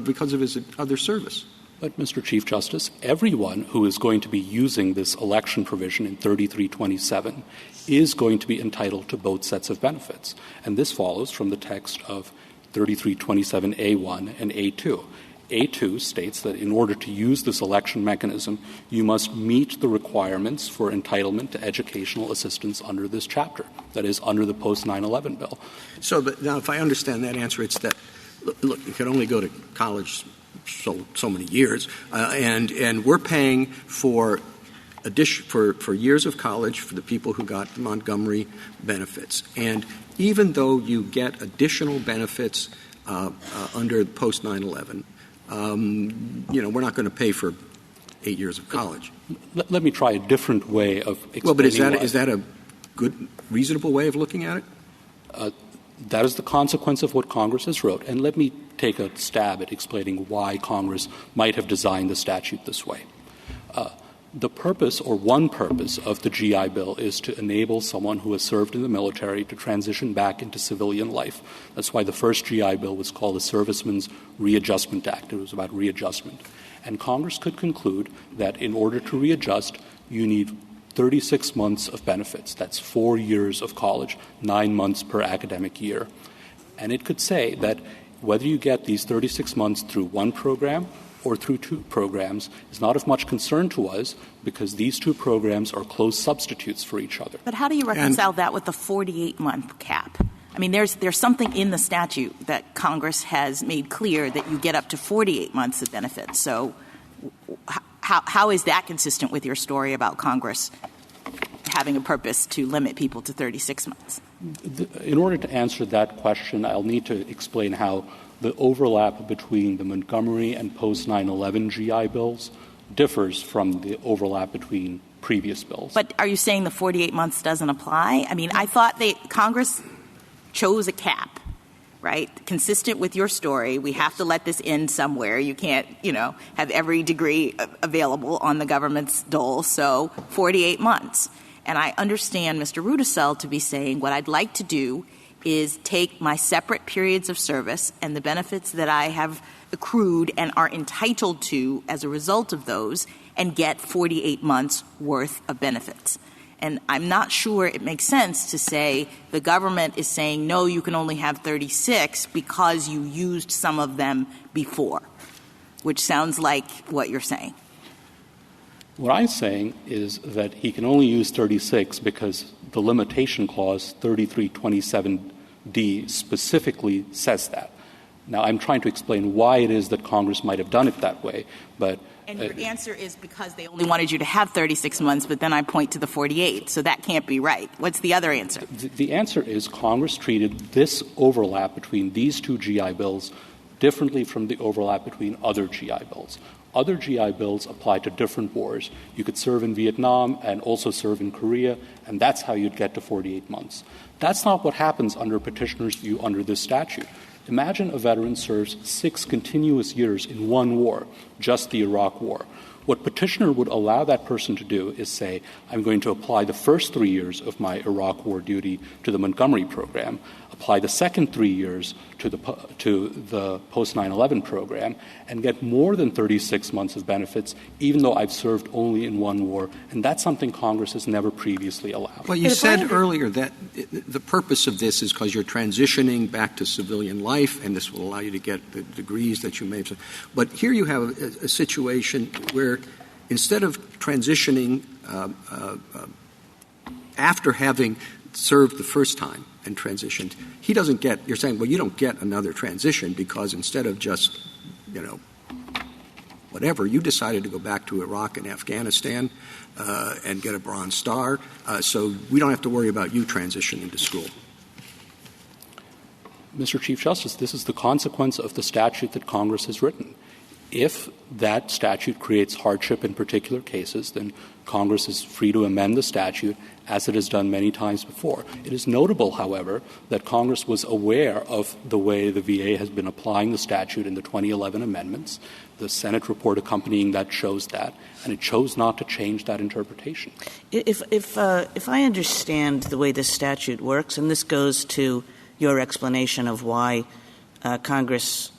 because of his other service. But, Mr. Chief Justice, everyone who is going to be using this election provision in 3327 is going to be entitled to both sets of benefits. And this follows from the text of 3327A1 and A2. A2 states that in order to use this election mechanism, you must meet the requirements for entitlement to educational assistance under this chapter, that is, under the post-9/11 bill. So now, if I understand that answer, it's that, look, you can only go to college so many years, and we're paying for years of college for the people who got the Montgomery benefits. And even though you get additional benefits under post 9/11, we're not going to pay for 8 years of college. Let me try a different way of explaining. Well, but is that a good, reasonable way of looking at it? That is the consequence of what Congress has wrote. And let me take a stab at explaining why Congress might have designed the statute this way. The purpose, or one purpose, of the GI Bill is to enable someone who has served in the military to transition back into civilian life. That's why the first GI Bill was called the Servicemen's Readjustment Act. It was about readjustment. And Congress could conclude that in order to readjust, you need 36 months of benefits. That's 4 years of college, 9 months per academic year. And it could say that whether you get these 36 months through one program or through 2 programs is not of much concern to us, because these 2 programs are close substitutes for each other. But how do you reconcile that with the 48-month cap? I mean, there's something in the statute that Congress has made clear that you get up to 48 months of benefits. So how is that consistent with your story about Congress having a purpose to limit people to 36 months? In order to answer that question, I'll need to explain how the overlap between the Montgomery and post-9/11 GI bills differs from the overlap between previous bills. But are you saying the 48 months doesn't apply? I mean, I thought Congress chose a cap, right? Consistent with your story, we have to let this end somewhere. You can't, have every degree available on the government's dole, so 48 months. And I understand Mr. Rudisill to be saying what I'd like to do is take my separate periods of service and the benefits that I have accrued and are entitled to as a result of those and get 48 months worth of benefits. And I'm not sure it makes sense to say the government is saying, no, you can only have 36 because you used some of them before, which sounds like what you're saying. What I'm saying is that he can only use 36 because the limitation clause 3327D specifically says that. Now, I'm trying to explain why it is that Congress might have done it that way, but and your answer is because they only wanted you to have 36 months, but then I point to the 48, so that can't be right. What's the other answer? The answer is Congress treated this overlap between these two GI bills differently from the overlap between other GI bills. Other GI bills apply to different wars. You could serve in Vietnam and also serve in Korea, and that's how you'd get to 48 months. That's not what happens under petitioner's view under this statute. Imagine a veteran serves 6 continuous years in one war, just the Iraq War. What petitioner would allow that person to do is say, I'm going to apply the first 3 years of my Iraq War duty to the Montgomery program, apply the second 3 years to the post-9/11 program, and get more than 36 months of benefits, even though I've served only in one war. And that's something Congress has never previously allowed. Well, you said earlier that the purpose of this is because you're transitioning back to civilian life, and this will allow you to get the degrees that you may have. But here you have a situation where instead of transitioning after having served the first time and transitioned, he doesn't get – you're saying, well, you don't get another transition because instead of just, whatever, you decided to go back to Iraq and Afghanistan and get a Bronze Star, so we don't have to worry about you transitioning to school. Mr. Chief Justice, this is the consequence of the statute that Congress has written. If that statute creates hardship in particular cases, then Congress is free to amend the statute as it has done many times before. It is notable, however, that Congress was aware of the way the VA has been applying the statute in the 2011 amendments. The Senate report accompanying that shows that, and it chose not to change that interpretation. If I understand the way this statute works, and this goes to your explanation of why Congress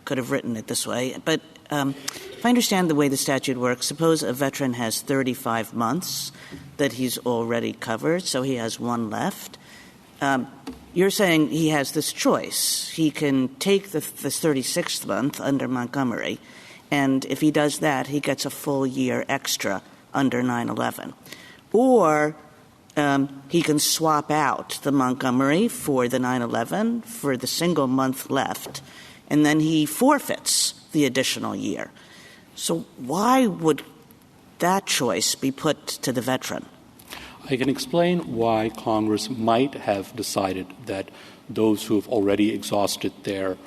could have written it this way, but if I understand the way the statute works, suppose a veteran has 35 months that he's already covered, so he has one left. You're saying he has this choice. He can take the 36th month under Montgomery, and if he does that, he gets a full year extra under 9/11. Or he can swap out the Montgomery for the 9/11 for the single month left, and then he forfeits the additional year. So why would that choice be put to the veteran? I can explain why Congress might have decided that those who have already exhausted their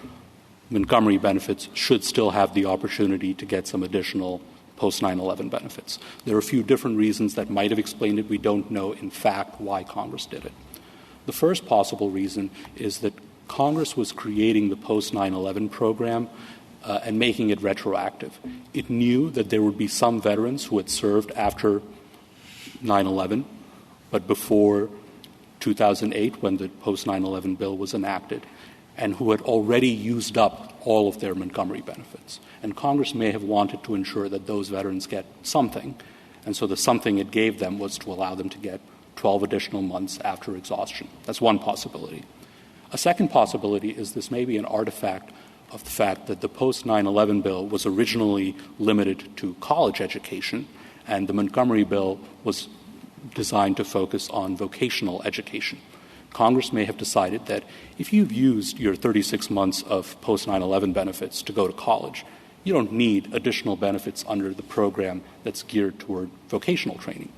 Montgomery benefits should still have the opportunity to get some additional post-9/11 benefits. There are a few different reasons that might have explained it. We don't know, in fact, why Congress did it. The first possible reason is that Congress was creating the post-9/11 program and making it retroactive. It knew that there would be some veterans who had served after 9/11, but before 2008, when the post-9/11 bill was enacted, and who had already used up all of their Montgomery benefits. And Congress may have wanted to ensure that those veterans get something, and so the something it gave them was to allow them to get 12 additional months after exhaustion. That's one possibility. A second possibility is this may be an artifact of the fact that the post-9/11 bill was originally limited to college education, and the Montgomery bill was designed to focus on vocational education. Congress may have decided that if you've used your 36 months of post-9/11 benefits to go to college, you don't need additional benefits under the program that's geared toward vocational training.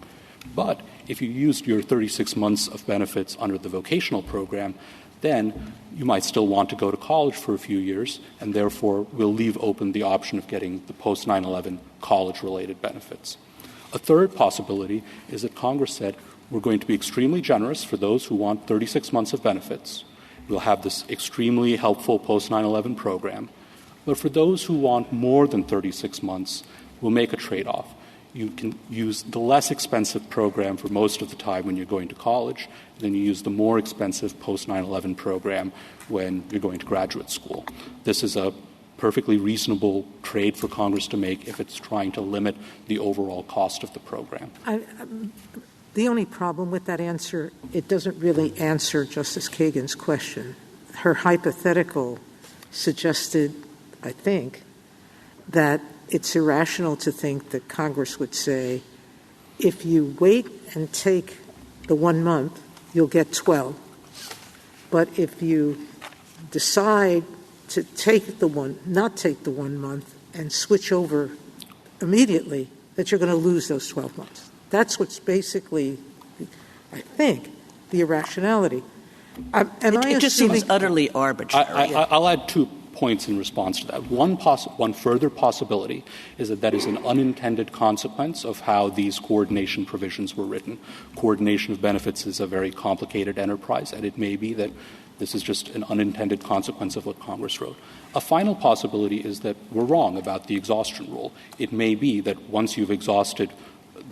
But if you used your 36 months of benefits under the vocational program, then you might still want to go to college for a few years, and therefore will leave open the option of getting the post-9/11 college-related benefits. A third possibility is that Congress said, we're going to be extremely generous for those who want 36 months of benefits. We'll have this extremely helpful post-9/11 program. But for those who want more than 36 months, we'll make a trade-off. you can use the less expensive program for most of the time when you're going to college, and then you use the more expensive post-9/11 program when you're going to graduate school. This is a perfectly reasonable trade for Congress to make if it's trying to limit the overall cost of the program. The only problem with that answer, it doesn't really answer Justice Kagan's question. Her hypothetical suggested, I think, that it's irrational to think that Congress would say, if you wait and take the 1 month, you'll get 12. But if you decide to not take the 1 month and switch over immediately, that you're going to lose those 12 months. That's what's basically, I think, the irrationality. It just seems utterly arbitrary. I'll add 2 points in response to that. One further possibility is that is an unintended consequence of how these coordination provisions were written. Coordination of benefits is a very complicated enterprise, and it may be that this is just an unintended consequence of what Congress wrote. A final possibility is that we're wrong about the exhaustion rule. It may be that once you've exhausted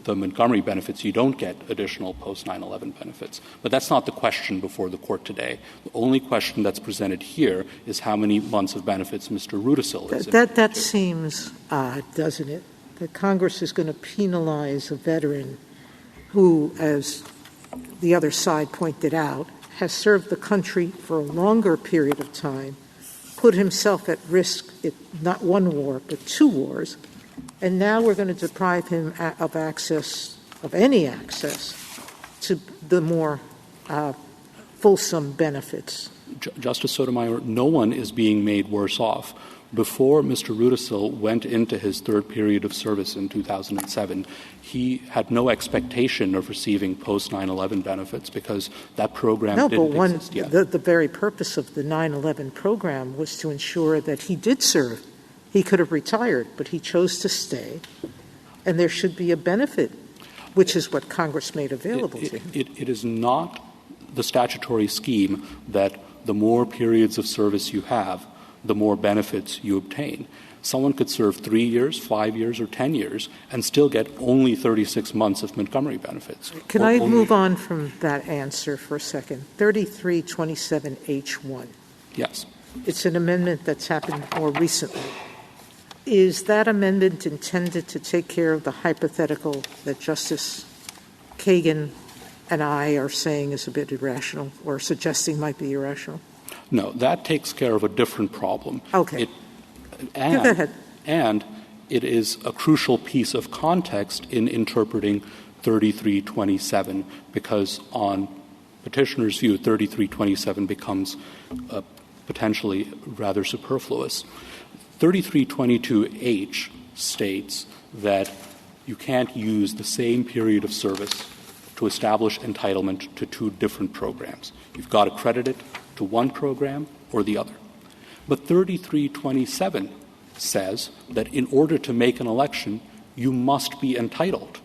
the Montgomery benefits, you don't get additional post-9/11 benefits. But that's not the question before the Court today. The only question that's presented here is how many months of benefits Mr. Rudisill is That seems odd, doesn't it? That Congress is going to penalize a veteran who, as the other side pointed out, has served the country for a longer period of time, put himself at risk in not 1 war but 2 wars, and now we're going to deprive him of any access to the more fulsome benefits. Justice Sotomayor, no one is being made worse off. Before Mr. Rudisill went into his 3rd period of service in 2007, he had no expectation of receiving post-9/11 benefits because that program didn't exist yet. The very purpose of the 9/11 program was to ensure that he did serve. He could have retired, but he chose to stay, and there should be a benefit, which is what Congress made available to him. It is not the statutory scheme that the more periods of service you have, the more benefits you obtain. Someone could serve 3 years, 5 years, or 10 years and still get only 36 months of Montgomery benefits. Can I move on from that answer for a second? 3327H1. Yes. It's an amendment that's happened more recently. Is that amendment intended to take care of the hypothetical that Justice Kagan and I are saying is a bit irrational or suggesting might be irrational? No, that takes care of a different problem. Okay. Go ahead. And it is a crucial piece of context in interpreting 3327 because on petitioner's view, 3327 becomes potentially rather superfluous. 3322H states that you can't use the same period of service to establish entitlement to 2 different programs. You've got to credit it to one program or the other. But 3327 says that in order to make an election, you must be entitled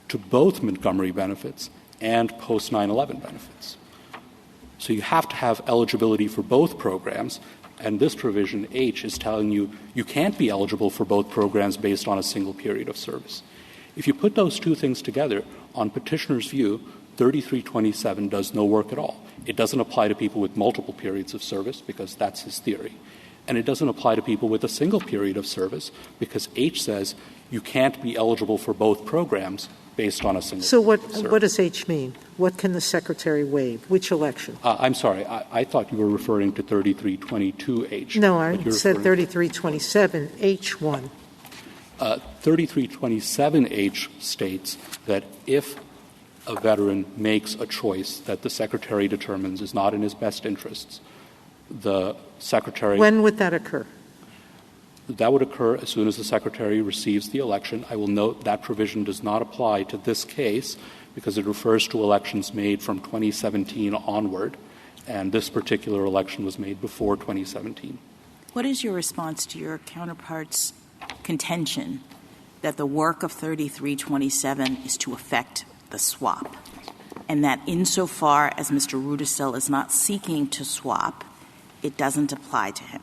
to both Montgomery benefits and post-9/11 benefits. So you have to have eligibility for both programs, and this provision, H, is telling you you can't be eligible for both programs based on a single period of service. If you put those 2 things together, on petitioner's view, 3327 does no work at all. It doesn't apply to people with multiple periods of service because that's his theory. And it doesn't apply to people with a single period of service because H says you can't be eligible for both programs based on a single period of service. So what does H mean? What can the Secretary waive? Which election? I'm sorry. I thought you were referring to 3322H. No, I said 3327H1. 3327H states that if a veteran makes a choice that the Secretary determines is not in his best interests, the Secretary... When would that occur? That would occur as soon as the Secretary receives the election. I will note that provision does not apply to this case because it refers to elections made from 2017 onward, and this particular election was made before 2017. What is your response to your counterpart's contention that the work of 3327 is to affect the swap, and that insofar as Mr. Rudisill is not seeking to swap, it doesn't apply to him?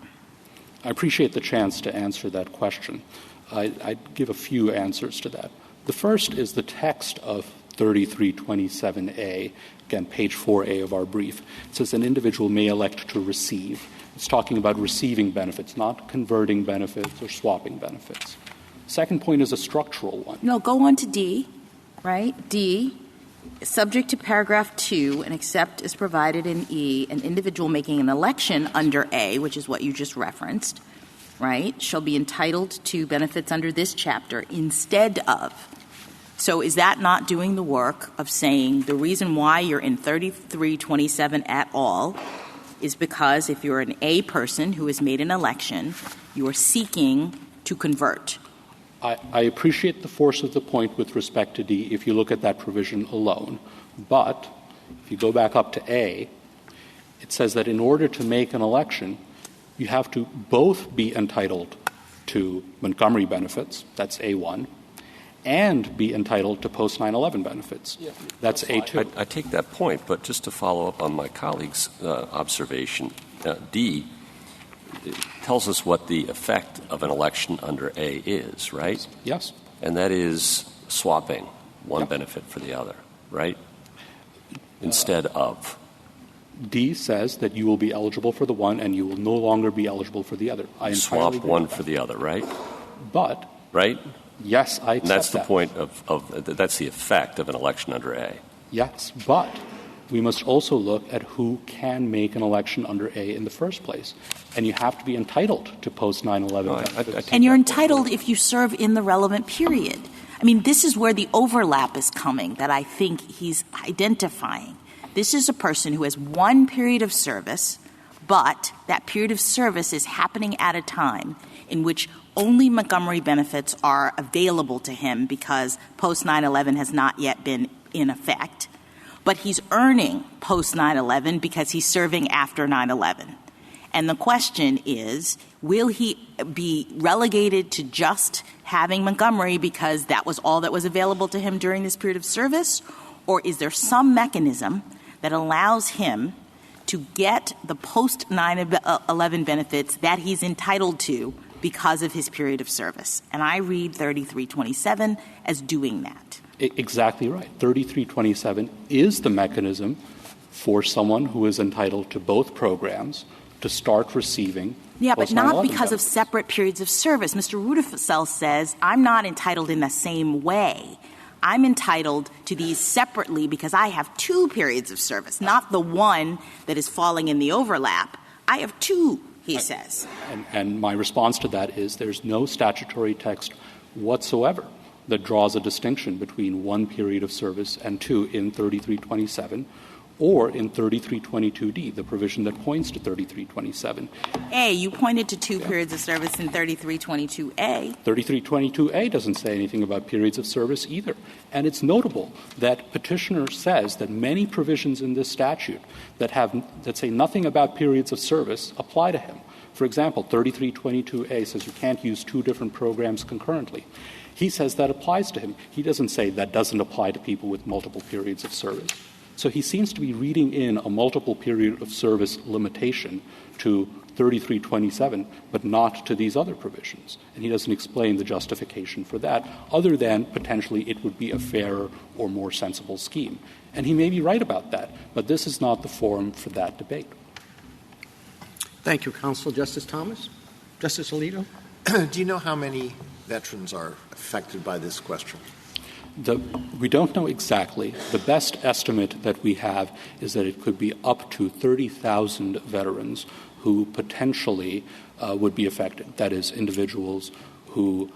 I appreciate the chance to answer that question. I'd give a few answers to that. The first is the text of 3327A, again, page 4A of our brief. It says an individual may elect to receive. It's talking about receiving benefits, not converting benefits or swapping benefits. Second point is a structural one. No, go on to D, right? D, subject to paragraph 2 and except as provided in E, an individual making an election under A, which is what you just referenced, right, shall be entitled to benefits under this chapter instead of. So is that not doing the work of saying the reason why you're in 3327 at all is because if you're an A person who has made an election, you are seeking to convert? I appreciate the force of the point with respect to D if you look at that provision alone. But if you go back up to A, it says that in order to make an election, you have to both be entitled to Montgomery benefits, that's A1, and be entitled to post-9/11 benefits. Yeah, that's A2. I take that point, but just to follow up on my colleague's observation, D tells us what the effect of an election under A is, right? Yes. And that is swapping one benefit for the other, right? Instead of. D says that you will be eligible for the one and you will no longer be eligible for the other. I swap one for the other, right? But. Right? Yes, I accept and that's the that. point of that's the effect of an election under A. Yes, but we must also look at who can make an election under A in the first place. And you have to be entitled to post-9/11 benefits. And you're entitled if you serve in the relevant period. I mean, this is where the overlap is coming that I think he's identifying. This is a person who has one period of service, but that period of service is happening at a time in which only Montgomery benefits are available to him because post-9/11 has not yet been in effect. But he's earning post-9/11 because he's serving after 9/11. And the question is, will he be relegated to just having Montgomery because that was all that was available to him during this period of service? Or is there some mechanism that allows him to get the post-9/11 benefits that he's entitled to because of his period of service? And I read 3327 as doing that. Exactly right. 3327 is the mechanism for someone who is entitled to both programs to start receiving. Yeah, but not because benefits. of separate periods of service. Mr. Rudisill says, I'm not entitled in the same way. I'm entitled to these separately because I have two periods of service, not the one that is falling in the overlap. I have two, he says. And my response to that is there's no statutory text whatsoever that draws a distinction between one period of service and two in 3327 or in 3322D, the provision that points to 3327. A, you pointed to two periods of service in 3322A. 3322A doesn't say anything about periods of service either. And it's notable that Petitioner says that many provisions in this statute that say nothing about periods of service apply to him. For example, 3322A says you can't use two different programs concurrently. He says that applies to him. He doesn't say that doesn't apply to people with multiple periods of service. So he seems to be reading in a multiple period of service limitation to 3327, but not to these other provisions. And he doesn't explain the justification for that, other than potentially it would be a fairer or more sensible scheme. And he may be right about that, but this is not the forum for that debate. Thank you, Counsel. Justice Thomas? Justice Alito? Do you know how many veterans are affected by this question? We don't know exactly. The best estimate that we have is that it could be up to 30,000 veterans who potentially would be affected. That is, individuals who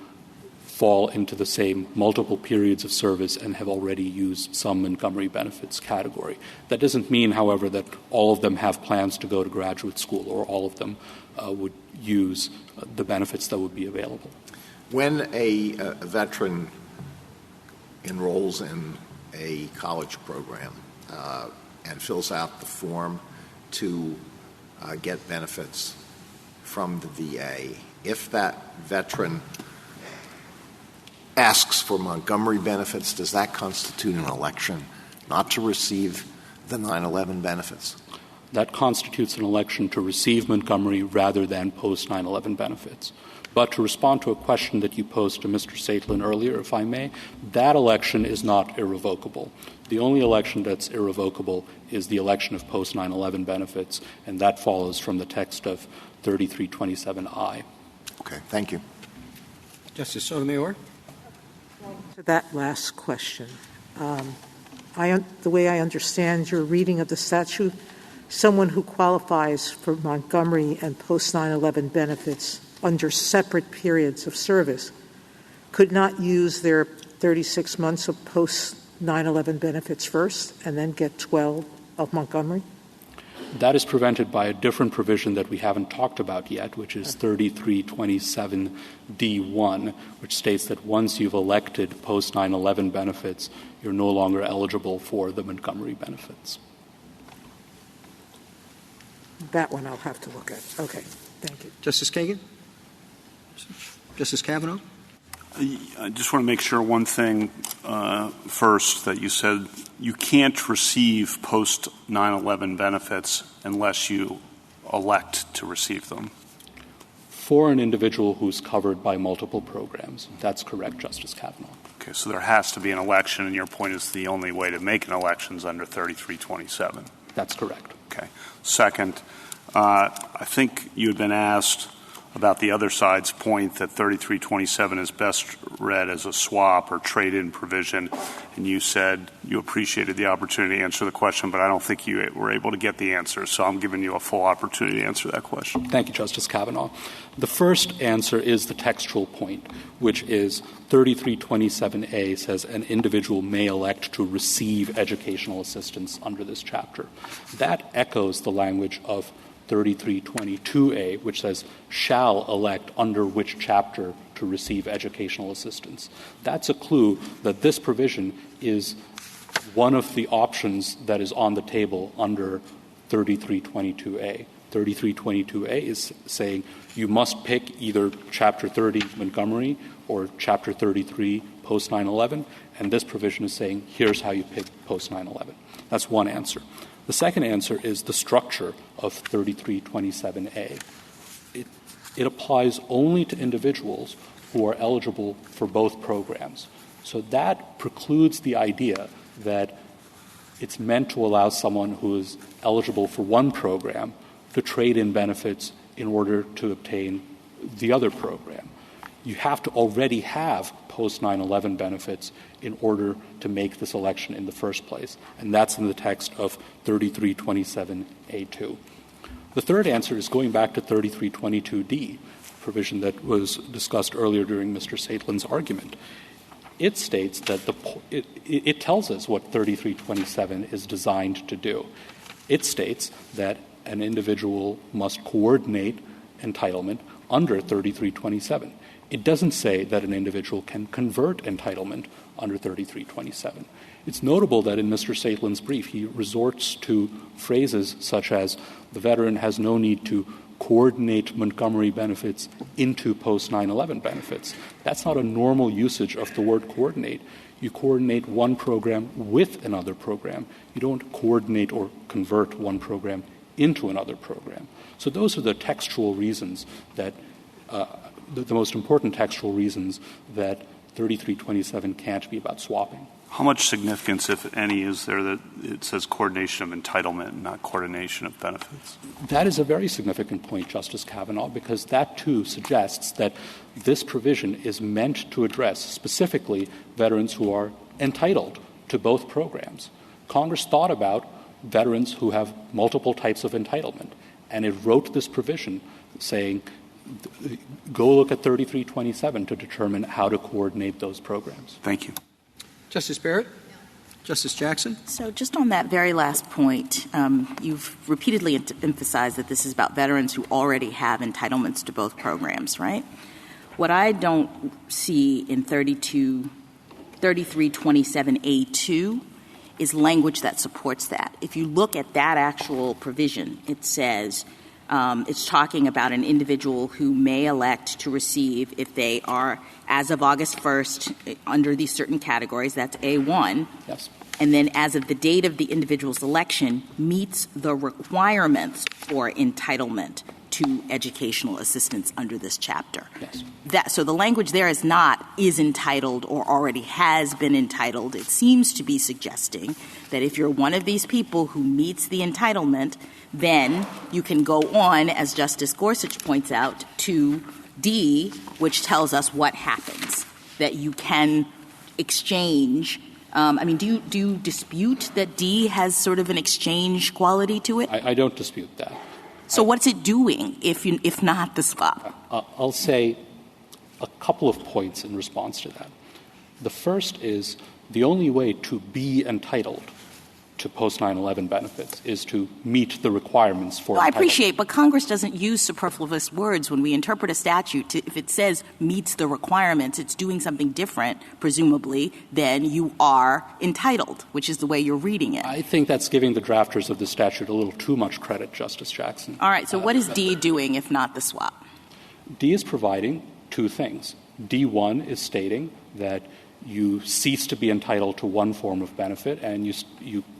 fall into the same multiple periods of service and have already used some Montgomery benefits category. That doesn't mean, however, that all of them have plans to go to graduate school or all of them would use the benefits that would be available. When a veteran enrolls in a college program and fills out the form to get benefits from the VA, if that veteran asks for Montgomery benefits, does that constitute an election not to receive the 9/11 benefits? that constitutes an election to receive Montgomery rather than post-9/11 benefits. But to respond to a question that you posed to Mr. Saitlin earlier, if I may, that election is not irrevocable. The only election that's irrevocable is the election of post-9/11 benefits, and that follows from the text of 3327I. Okay, thank you. Justice Sotomayor? To that last question, the way I understand your reading of the statute, someone who qualifies for Montgomery and post-9/11 benefits under separate periods of service could not use their 36 months of post-9/11 benefits first and then get 12 of Montgomery? That is prevented by a different provision that we haven't talked about yet, which is 3327D1, which states that once you've elected post-9/11 benefits, you're no longer eligible for the Montgomery benefits. That one I'll have to look at. Okay, thank you. Justice Kagan? Justice Kavanaugh? I just want to make sure one thing first, that you said you can't receive post-9/11 benefits unless you elect to receive them. For an individual who's covered by multiple programs. That's correct, Justice Kavanaugh. Okay, so there has to be an election, and your point is the only way to make an election is under 3327. That's correct. Okay. Second, I think you had been asked about the other side's point that 3327 is best read as a swap or trade-in provision, and you said you appreciated the opportunity to answer the question, but I don't think you were able to get the answer, so I'm giving you a full opportunity to answer that question. Thank you, Justice Kavanaugh. The first answer is the textual point, which is 3327A says an individual may elect to receive educational assistance under this chapter. That echoes the language of 3322A, which says shall elect under which chapter to receive educational assistance. That's a clue that this provision is one of the options that is on the table under 3322A. 3322A is saying you must pick either Chapter 30 Montgomery or Chapter 33 post-9/11, and this provision is saying here's how you pick post-9/11. That's one answer. The second answer is the structure of 3327A. It applies only to individuals who are eligible for both programs. So that precludes the idea that it's meant to allow someone who is eligible for one program to trade in benefits in order to obtain the other program. You have to already have post-9/11 benefits in order to make this election in the first place, and that's in the text of 3327A2. The third answer is going back to 3322D, provision that was discussed earlier during Mr. Saitlin's argument. It states that it tells us what 3327 is designed to do. It states that an individual must coordinate entitlement under 3327. It doesn't say that an individual can convert entitlement under 3327. It's notable that in Mr. Saitlin's brief, he resorts to phrases such as the veteran has no need to coordinate Montgomery benefits into post-9/11 benefits. That's not a normal usage of the word coordinate. You coordinate one program with another program. You don't coordinate or convert one program into another program. So those are the textual reasons that the most important textual reasons that 3327 can't be about swapping. How much significance, if any, is there that it says coordination of entitlement and not coordination of benefits? That is a very significant point, Justice Kavanaugh, because that, too, suggests that this provision is meant to address specifically veterans who are entitled to both programs. Congress thought about veterans who have multiple types of entitlement, and it wrote this provision saying, go look at 3327 to determine how to coordinate those programs. Thank you. Justice Barrett? Justice Jackson? So just on that very last point, you've repeatedly emphasized that this is about veterans who already have entitlements to both programs, right? What I don't see in 3327A2 is language that supports that. If you look at that actual provision, it says it's talking about an individual who may elect to receive if they are, as of August 1st, under these certain categories, that's A1. Yes. and then as of the date of the individual's election, meets the requirements for entitlement to educational assistance under this chapter. Yes. So the language there is not is entitled or already has been entitled. It seems to be suggesting that if you're one of these people who meets the entitlement, then you can go on, as Justice Gorsuch points out, to D, which tells us what happens, that you can exchange. Do you dispute that D has sort of an exchange quality to it? I don't dispute that. So what's it doing if not the swap? I'll say a couple of points in response to that. The first is the only way to be entitled to post-9/11 benefits is to meet the requirements for I appreciate, but Congress doesn't use superfluous words when we interpret a statute. If it says meets the requirements, it's doing something different, presumably, than you are entitled, which is the way you're reading it. I think that's giving the drafters of the statute a little too much credit, Justice Jackson. All right, so what is D doing if not the swap? D is providing two things. D1 is stating that you cease to be entitled to one form of benefit and you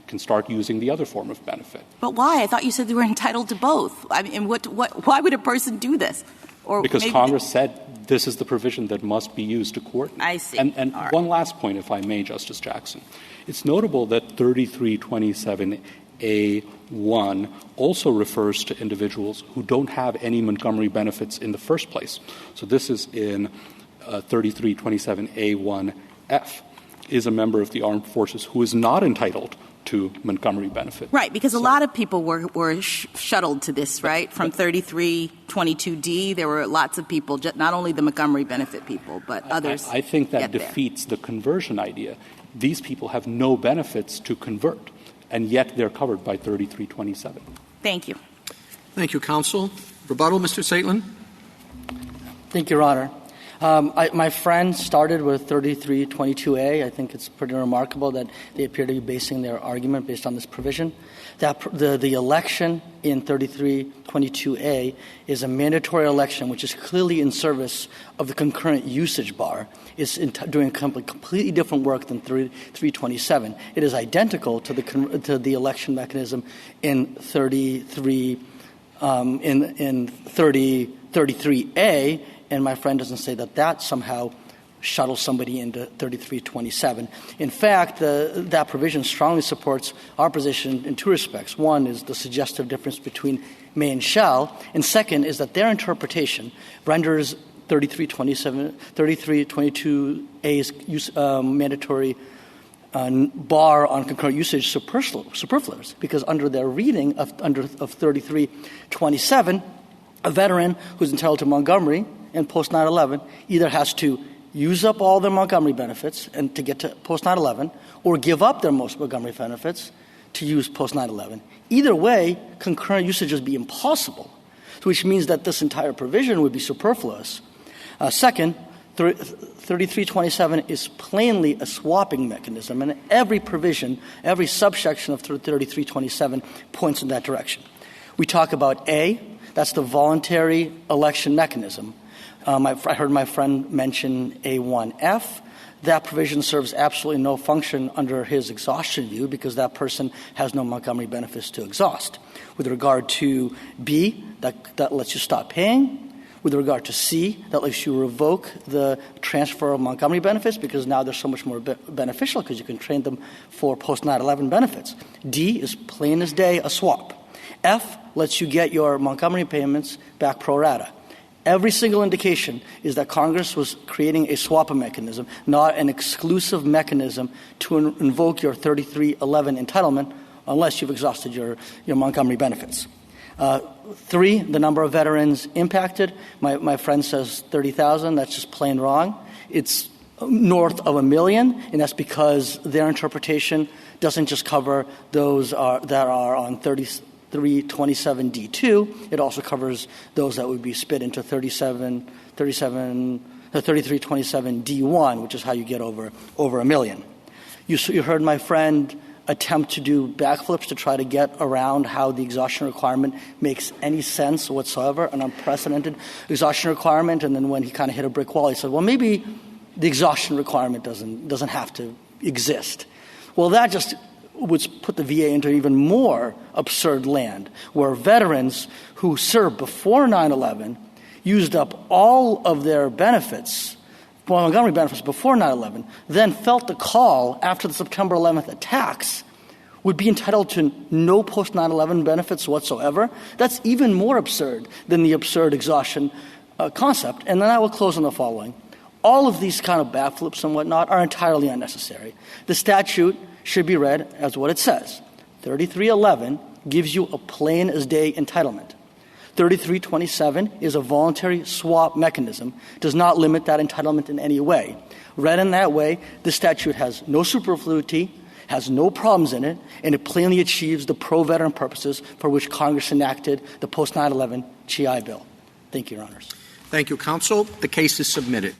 can start using the other form of benefit. But why? I thought you said they were entitled to both. I mean, why would a person do this? Or because Congress said this is the provision that must be used to coordinate. I see. And one last point, if I may, Justice Jackson. It's notable that 3327A1 also refers to individuals who don't have any Montgomery benefits in the first place. So this is in 3327A1F, is a member of the armed forces who is not entitled to Montgomery benefit. Right, because a lot of people were shuttled to this, right? From 3322D, there were lots of people, not only the Montgomery benefit people, but others. I think that defeats the conversion idea. These people have no benefits to convert, and yet they're covered by 3327. Thank you. Thank you, counsel. Rebuttal, Mr. Saitlin. Thank you, Your Honor. My friend started with 3322A. I think it's pretty remarkable that they appear to be basing their argument based on this provision. That the election in 3322A is a mandatory election, which is clearly in service of the concurrent usage bar. It's doing completely different work than 3327. It is identical to the election mechanism in 33A. And my friend doesn't say that somehow shuttles somebody into 3327. In fact, that provision strongly supports our position in two respects. One is the suggestive difference between may and shall, and second is that their interpretation renders 3322A's mandatory bar on concurrent usage superfluous, because under their reading of 3327, a veteran who's entitled to Montgomery and post-9/11 either has to use up all their Montgomery benefits and to get to post-9/11 or give up their most Montgomery benefits to use post-9/11. Either way, concurrent usage would be impossible, which means that this entire provision would be superfluous. Second, 3327 is plainly a swapping mechanism, and every provision, every subsection of 3327 points in that direction. We talk about A, that's the voluntary election mechanism. I heard my friend mention A1F. That provision serves absolutely no function under his exhaustion view because that person has no Montgomery benefits to exhaust. With regard to B, that lets you stop paying. With regard to C, that lets you revoke the transfer of Montgomery benefits because now they're so much more beneficial because you can train them for post-9/11 benefits. D is plain as day a swap. F lets you get your Montgomery payments back pro rata. Every single indication is that Congress was creating a swap mechanism, not an exclusive mechanism to invoke your 3311 entitlement unless you've exhausted your Montgomery benefits. 3, the number of veterans impacted. My friend says 30,000. That's just plain wrong. It's north of 1 million, and that's because their interpretation doesn't just cover those that are on 3327D2. It also covers those that would be spit into 3327D1, which is how you get over 1 million. You heard my friend attempt to do backflips to try to get around how the exhaustion requirement makes any sense whatsoever, an unprecedented exhaustion requirement. And then when he kind of hit a brick wall, he said, well, maybe the exhaustion requirement doesn't have to exist. Well, that just would put the VA into even more absurd land, where veterans who served before 9/11 used up all of their benefits, Montgomery benefits before 9/11, then felt the call after the September 11th attacks, would be entitled to no post-9/11 benefits whatsoever. That's even more absurd than the absurd exhaustion concept. And then I will close on the following. All of these kind of backflips and whatnot are entirely unnecessary. The statute should be read as what it says. 3311 gives you a plain-as-day entitlement. 3327 is a voluntary swap mechanism, does not limit that entitlement in any way. Read in that way, the statute has no superfluity, has no problems in it, and it plainly achieves the pro-veteran purposes for which Congress enacted the post-9/11 GI Bill. Thank you, Your Honors. Thank you, counsel. The case is submitted.